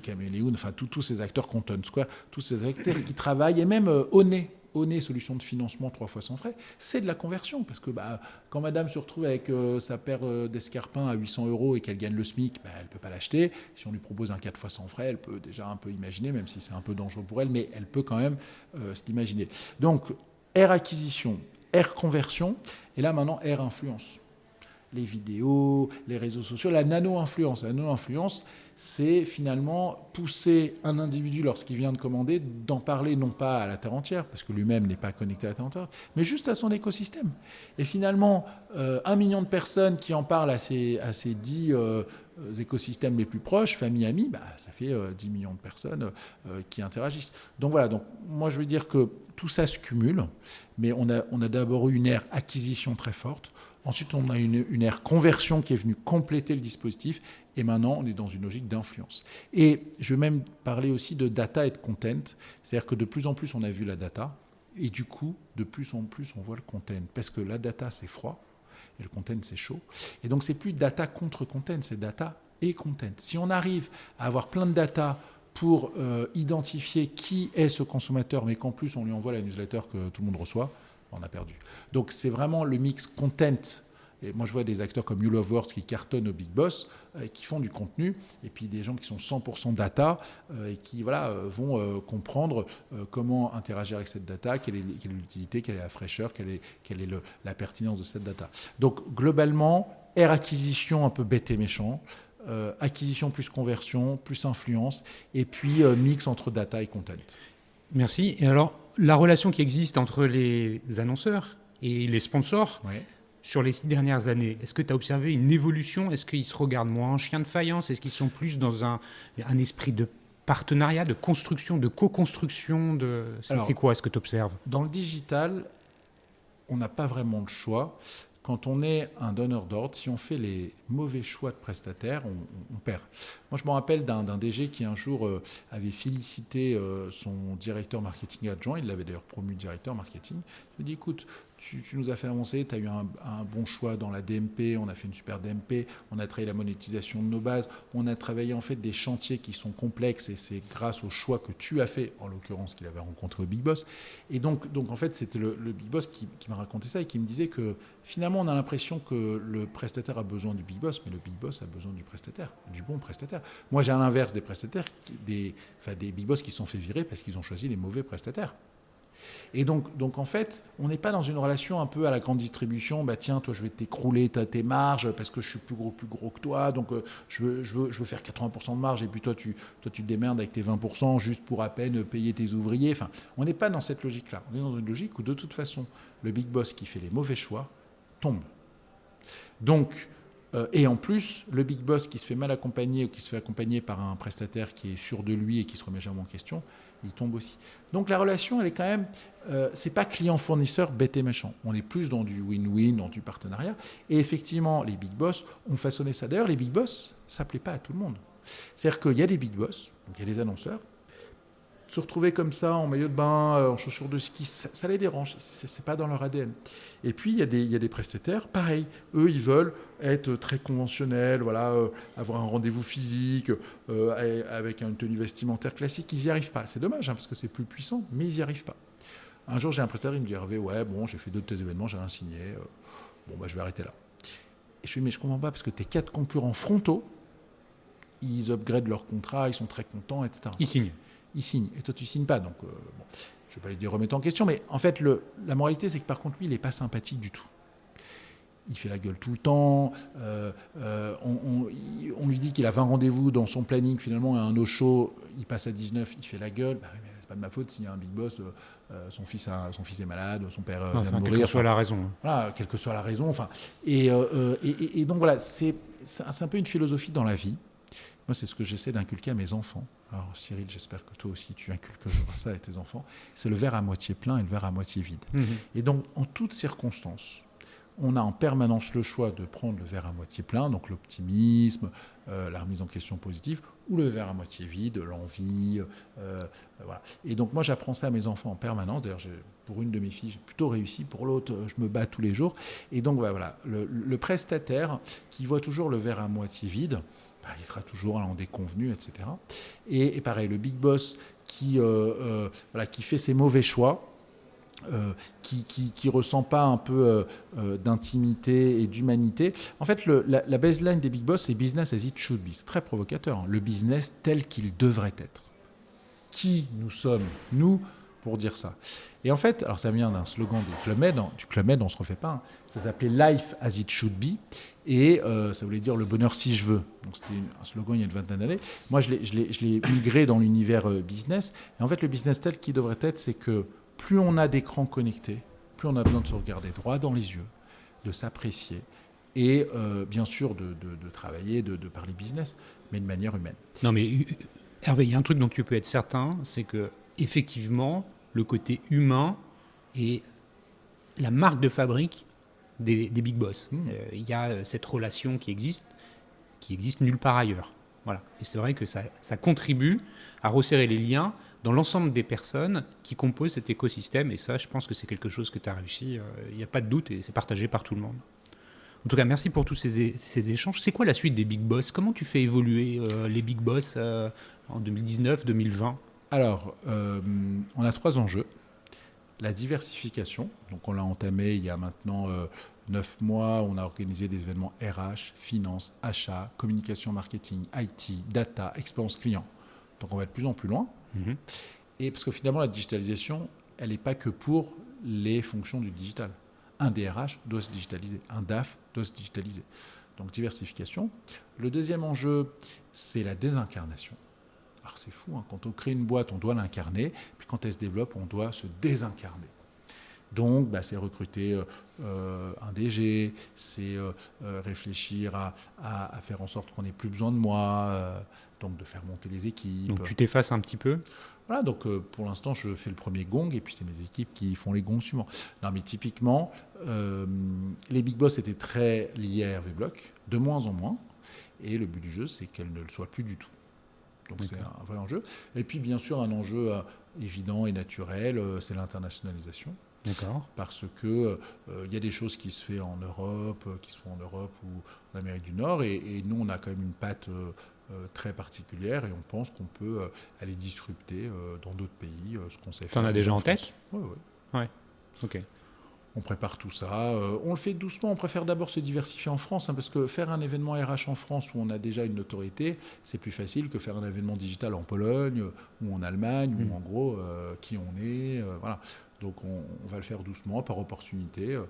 Caméléon, enfin tous ces acteurs, Content Square, tous ces acteurs qui travaillent, et même Onet, solution de financement 3 fois sans frais, c'est de la conversion. Parce que quand madame se retrouve avec sa paire d'escarpins à 800 € et qu'elle gagne le SMIC, elle ne peut pas l'acheter. Si on lui propose un 4 fois sans frais, elle peut déjà un peu imaginer, même si c'est un peu dangereux pour elle, mais elle peut quand même se l'imaginer. Donc, R acquisition, R conversion, et là maintenant, R influence. Les vidéos, les réseaux sociaux, la nano-influence. La nano-influence, c'est finalement pousser un individu lorsqu'il vient de commander d'en parler non pas à la terre entière, parce que lui-même n'est pas connecté à la terre entière, mais juste à son écosystème. Et finalement, 1 million de personnes qui en parlent à ces 10 écosystèmes les plus proches, famille, amis, ça fait 10 millions de personnes qui interagissent. Donc voilà, moi je veux dire que tout ça se cumule, mais on a d'abord eu une ère acquisition très forte. Ensuite, on a une ère conversion qui est venue compléter le dispositif. Et maintenant, on est dans une logique d'influence. Et je vais même parler aussi de data et de content. C'est-à-dire que de plus en plus, on a vu la data. Et du coup, de plus en plus, on voit le content. Parce que la data, c'est froid. Et le content, c'est chaud. Et donc, c'est plus data contre content. C'est data et content. Si on arrive à avoir plein de data pour identifier qui est ce consommateur, mais qu'en plus, on lui envoie la newsletter que tout le monde reçoit, on a perdu. Donc c'est vraiment le mix content. Et moi je vois des acteurs comme You Love Words qui cartonnent au Big Boss, qui font du contenu, et puis des gens qui sont 100% data et qui vont comprendre comment interagir avec cette data, quelle est l'utilité, quelle est la fraîcheur, quelle est la pertinence de cette data. Donc globalement, R acquisition un peu bête et méchant, acquisition plus conversion, plus influence, et puis mix entre data et content. Merci. Et alors, la relation qui existe entre les annonceurs et les sponsors, sur les 6 dernières années, est-ce que tu as observé une évolution? Est-ce qu'ils se regardent moins en chien de faïence? Est-ce qu'ils sont plus dans un esprit de partenariat, de construction, de co-construction c'est quoi, est-ce que tu observes? Dans le digital, on n'a pas vraiment le choix. quand on est un donneur d'ordre, si on fait les mauvais choix de prestataire, on perd. Moi, je me rappelle d'un DG qui un jour avait félicité son directeur marketing adjoint, il l'avait d'ailleurs promu directeur marketing. Il lui dit, écoute, tu nous as fait avancer, tu as eu un bon choix dans la DMP, on a fait une super DMP, on a travaillé la monétisation de nos bases, on a travaillé en fait des chantiers qui sont complexes et c'est grâce au choix que tu as fait, en l'occurrence qu'il avait rencontré au Big Boss. Et donc en fait, c'était le Big Boss qui m'a raconté ça et qui me disait que finalement, on a l'impression que le prestataire a besoin du Big Boss, mais le Big Boss a besoin du prestataire, du bon prestataire. Moi, j'ai à l'inverse des prestataires, des Big Boss qui se sont fait virer parce qu'ils ont choisi les mauvais prestataires. Et donc en fait, on n'est pas dans une relation un peu à la grande distribution. Bah tiens, toi, je vais t'écrouler tes marges parce que je suis plus gros que toi. Donc je veux faire 80% de marge et puis toi, tu te démerdes avec tes 20% juste pour à peine payer tes ouvriers. Enfin, on n'est pas dans cette logique-là. On est dans une logique où de toute façon, le Big Boss qui fait les mauvais choix tombe. Donc, et en plus, le Big Boss qui se fait mal accompagner ou qui se fait accompagner par un prestataire qui est sûr de lui et qui se remet jamais en question, il tombe aussi. Donc la relation, elle est quand même, c'est pas client-fournisseur bête et méchant. On est plus dans du win-win, dans du partenariat. Et effectivement, les Big Boss ont façonné ça. D'ailleurs, les Big Boss, ça plaît pas à tout le monde. C'est-à-dire qu'il y a des Big Boss, donc il y a des annonceurs. Se retrouver comme ça, en maillot de bain, en chaussures de ski, ça les dérange. C'est pas dans leur ADN. Et puis, il y a des prestataires, pareil. Eux, ils veulent être très conventionnels, voilà, avoir un rendez-vous physique, avec une tenue vestimentaire classique. Ils n'y arrivent pas. C'est dommage, parce que c'est plus puissant, mais ils n'y arrivent pas. Un jour, j'ai un prestataire, il me dit, Hervé, ouais, bon, j'ai fait 2 de tes événements, j'ai rien signé. Je vais arrêter là. Et je lui dis, mais je comprends pas, parce que tes 4 concurrents frontaux, ils upgradent leur contrat, ils sont très contents, etc. Ils signent. Et toi, tu ne signes pas. Donc, je ne vais pas lui dire remettre en question. Mais en fait, la moralité, c'est que par contre, lui, il n'est pas sympathique du tout. Il fait la gueule tout le temps. On lui dit qu'il a 20 rendez-vous dans son planning. Finalement, à un no-show, il passe à 19, il fait la gueule. Bah, mais c'est pas de ma faute s'il y a un Big Boss, son fils est malade, son père vient de mourir. Quelle que soit la raison. Voilà, quelle que soit la raison. Et donc, voilà, c'est un peu une philosophie dans la vie. Moi, c'est ce que j'essaie d'inculquer à mes enfants. Alors, Cyril, j'espère que toi aussi, tu inculques ça à tes enfants. C'est le verre à moitié plein et le verre à moitié vide. Mmh. Et donc, en toutes circonstances, on a en permanence le choix de prendre le verre à moitié plein, donc l'optimisme, la remise en question positive, ou le verre à moitié vide, l'envie. Voilà. Et donc, moi, j'apprends ça à mes enfants en permanence. D'ailleurs, pour une de mes filles, j'ai plutôt réussi. Pour l'autre, je me bats tous les jours. Et donc, voilà, le prestataire qui voit toujours le verre à moitié vide, il sera toujours en déconvenu, etc. Et pareil, le Big Boss qui fait ses mauvais choix, qui ressent pas un peu d'intimité et d'humanité. En fait, la baseline des Big Boss, c'est business as it should be. C'est très provocateur. Hein. Le business tel qu'il devrait être. Qui nous sommes, nous, pour dire ça. Et en fait, alors ça vient d'un slogan du Club Med, on ne se refait pas, hein. Ça s'appelait Life as it should be, et ça voulait dire le bonheur si je veux. Donc c'était un slogan il y a une vingtaine d'années. Moi, je l'ai migré dans l'univers business, et en fait, le business tel qu'il devrait être, c'est que plus on a d'écrans connectés, plus on a besoin de se regarder droit dans les yeux, de s'apprécier, et bien sûr de travailler, de parler business, mais de manière humaine. Non mais Hervé, il y a un truc dont tu peux être certain, c'est que effectivement, le côté humain est la marque de fabrique des Big Boss. Il y a cette relation qui existe nulle part ailleurs. Voilà. Et c'est vrai que ça contribue à resserrer les liens dans l'ensemble des personnes qui composent cet écosystème. Et ça, je pense que c'est quelque chose que tu as réussi. Il n'y a pas de doute et c'est partagé par tout le monde. En tout cas, merci pour tous ces échanges. C'est quoi la suite des Big Boss ? Comment tu fais évoluer les Big Boss en 2019, 2020 ? Alors, on a 3 enjeux. La diversification, donc on l'a entamé il y a maintenant 9 mois, on a organisé des événements RH, finance, achat, communication, marketing, IT, data, expérience client. Donc on va de plus en plus loin. Mmh. Et parce que finalement, la digitalisation, elle n'est pas que pour les fonctions du digital. Un DRH doit se digitaliser, un DAF doit se digitaliser. Donc diversification. Le deuxième enjeu, c'est la désincarnation. Alors c'est fou, hein. Quand on crée une boîte, on doit l'incarner, puis quand elle se développe, on doit se désincarner. Donc, c'est recruter un DG, c'est réfléchir à faire en sorte qu'on n'ait plus besoin de moi, donc de faire monter les équipes. Donc tu t'effaces un petit peu ? Voilà, donc pour l'instant, je fais le premier gong et puis c'est mes équipes qui font les gongs suivants. Non, mais typiquement, les Big Boss étaient très liés à Hervé Bloch, de moins en moins. Et le but du jeu, c'est qu'elle ne le soit plus du tout. Donc c'est un vrai enjeu. Et puis bien sûr, un enjeu évident et naturel, c'est l'internationalisation. D'accord. Parce que y a des choses qui se font en Europe, ou en Amérique du Nord, et nous, on a quand même une patte très particulière, et on pense qu'on peut aller disrupter dans d'autres pays ce qu'on sait faire. T'en as déjà en tête ? Oui. Ouais. Ok. On prépare tout ça. On le fait doucement. On préfère d'abord se diversifier en France, parce que faire un événement RH en France où on a déjà une notoriété, c'est plus facile que faire un événement digital en Pologne ou en Allemagne, où en gros, qui on est. Voilà. Donc on va le faire doucement, par opportunité.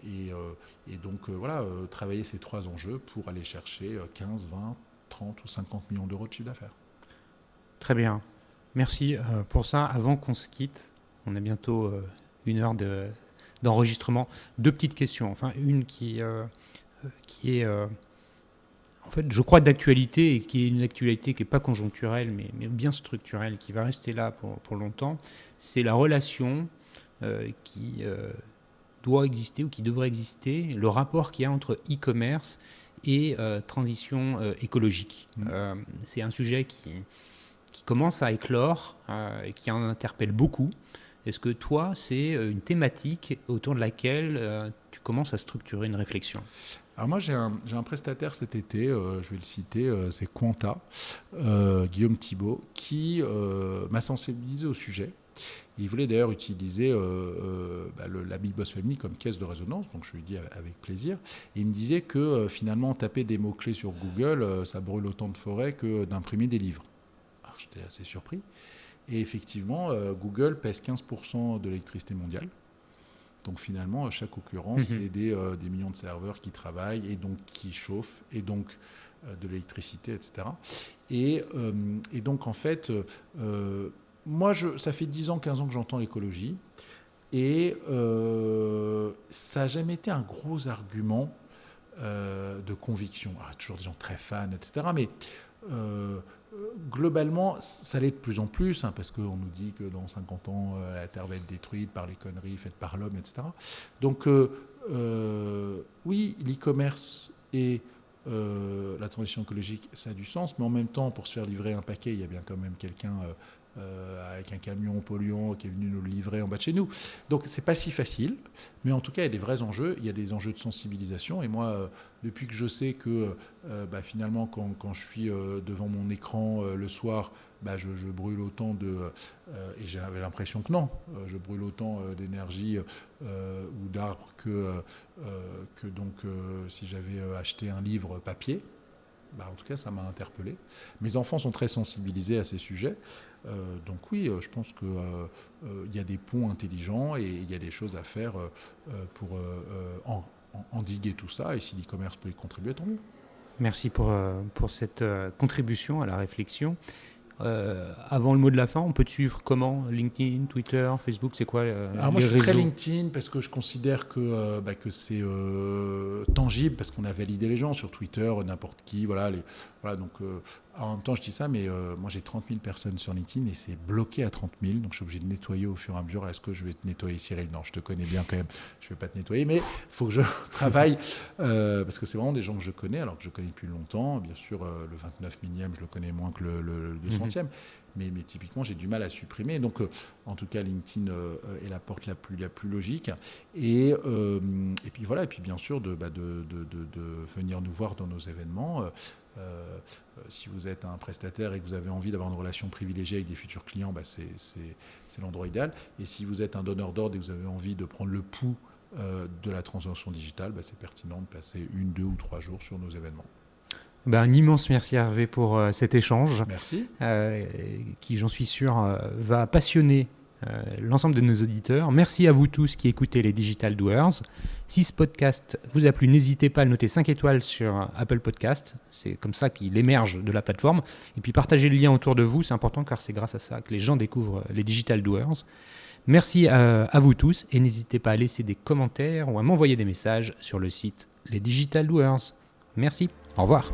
Et donc voilà, travailler ces 3 enjeux pour aller chercher 15, 20, 30 ou 50 millions d'euros de chiffre d'affaires. Très bien. Merci pour ça. Avant qu'on se quitte, on a bientôt 1 heure d'enregistrement. 2 petites questions. Enfin, une qui est, en fait, je crois, d'actualité, et qui est une actualité qui n'est pas conjoncturelle, mais bien structurelle, qui va rester là pour longtemps. C'est la relation qui doit exister ou qui devrait exister, le rapport qu'il y a entre e-commerce et transition écologique. C'est un sujet qui commence à éclore et qui en interpelle beaucoup. Est-ce que toi, c'est une thématique autour de laquelle tu commences à structurer une réflexion ? Alors moi, j'ai un prestataire cet été, je vais le citer, c'est Quanta, Guillaume Thibault, qui m'a sensibilisé au sujet. Il voulait d'ailleurs utiliser la Big Boss Family comme caisse de résonance, donc je lui ai dit avec plaisir. Et il me disait que finalement, taper des mots-clés sur Google, ça brûle autant de forêt que d'imprimer des livres. Alors j'étais assez surpris. Et effectivement, Google pèse 15% de l'électricité mondiale. Donc finalement, à chaque occurrence, c'est des millions de serveurs qui travaillent et donc qui chauffent, et donc de l'électricité, etc. Et donc en fait, moi, ça fait 10 ans, 15 ans que j'entends l'écologie, et ça n'a jamais été un gros argument de conviction. Alors, il y a toujours des gens très fans, etc. Mais globalement, ça l'est de plus en plus, parce qu'on nous dit que dans 50 ans, la Terre va être détruite par les conneries faites par l'homme, etc. Donc, oui, l'e-commerce et la transition écologique, ça a du sens, mais en même temps, pour se faire livrer un paquet, il y a bien quand même quelqu'un avec un camion polluant qui est venu nous le livrer en bas de chez nous. Donc c'est pas si facile, mais en tout cas il y a des vrais enjeux, il y a des enjeux de sensibilisation, et moi depuis que je sais que finalement quand je suis devant mon écran le soir, je brûle autant et j'avais l'impression que non, je brûle autant d'énergie ou d'arbres que donc si j'avais acheté un livre papier. En tout cas, ça m'a interpellé. Mes enfants sont très sensibilisés à ces sujets. Donc oui, je pense qu'il y a des ponts intelligents et il y a des choses à faire pour endiguer tout ça. Et si l'e-commerce peut y contribuer, tant mieux. Merci pour cette contribution à la réflexion. Avant le mot de la fin, on peut te suivre comment ? LinkedIn, Twitter, Facebook, c'est quoi Alors moi, je suis très LinkedIn parce que je considère que c'est tangible, parce qu'on a validé les gens sur Twitter, n'importe qui, voilà. Donc, en même temps, je dis ça, mais moi, j'ai 30 000 personnes sur LinkedIn et c'est bloqué à 30 000, donc je suis obligé de nettoyer au fur et à mesure. Est-ce que je vais te nettoyer, Cyril ? Non, je te connais bien quand même, je ne vais pas te nettoyer, mais il faut que je travaille, parce que c'est vraiment des gens que je connais, alors que je connais depuis longtemps. Bien sûr, le 29 millième, je le connais moins que le 200e, mais typiquement, j'ai du mal à supprimer. Donc, en tout cas, LinkedIn est la porte la plus logique. Et puis voilà, et puis bien sûr, de venir nous voir dans nos événements. Si vous êtes un prestataire et que vous avez envie d'avoir une relation privilégiée avec des futurs clients, c'est l'endroit idéal. Et si vous êtes un donneur d'ordre et que vous avez envie de prendre le pouls de la transformation digitale, c'est pertinent de passer 1, 2 ou 3 jours sur nos événements. Un immense merci Hervé pour cet échange. Merci. Qui, j'en suis sûr, va passionner l'ensemble de nos auditeurs. Merci à vous tous qui écoutez les Digital Doers. Si ce podcast vous a plu, n'hésitez pas à le noter 5 étoiles sur Apple Podcast. C'est comme ça qu'il émerge de la plateforme. Et puis partagez le lien autour de vous, c'est important car c'est grâce à ça que les gens découvrent les Digital Doers. Merci à vous tous et n'hésitez pas à laisser des commentaires ou à m'envoyer des messages sur le site Les Digital Doers. Merci, au revoir.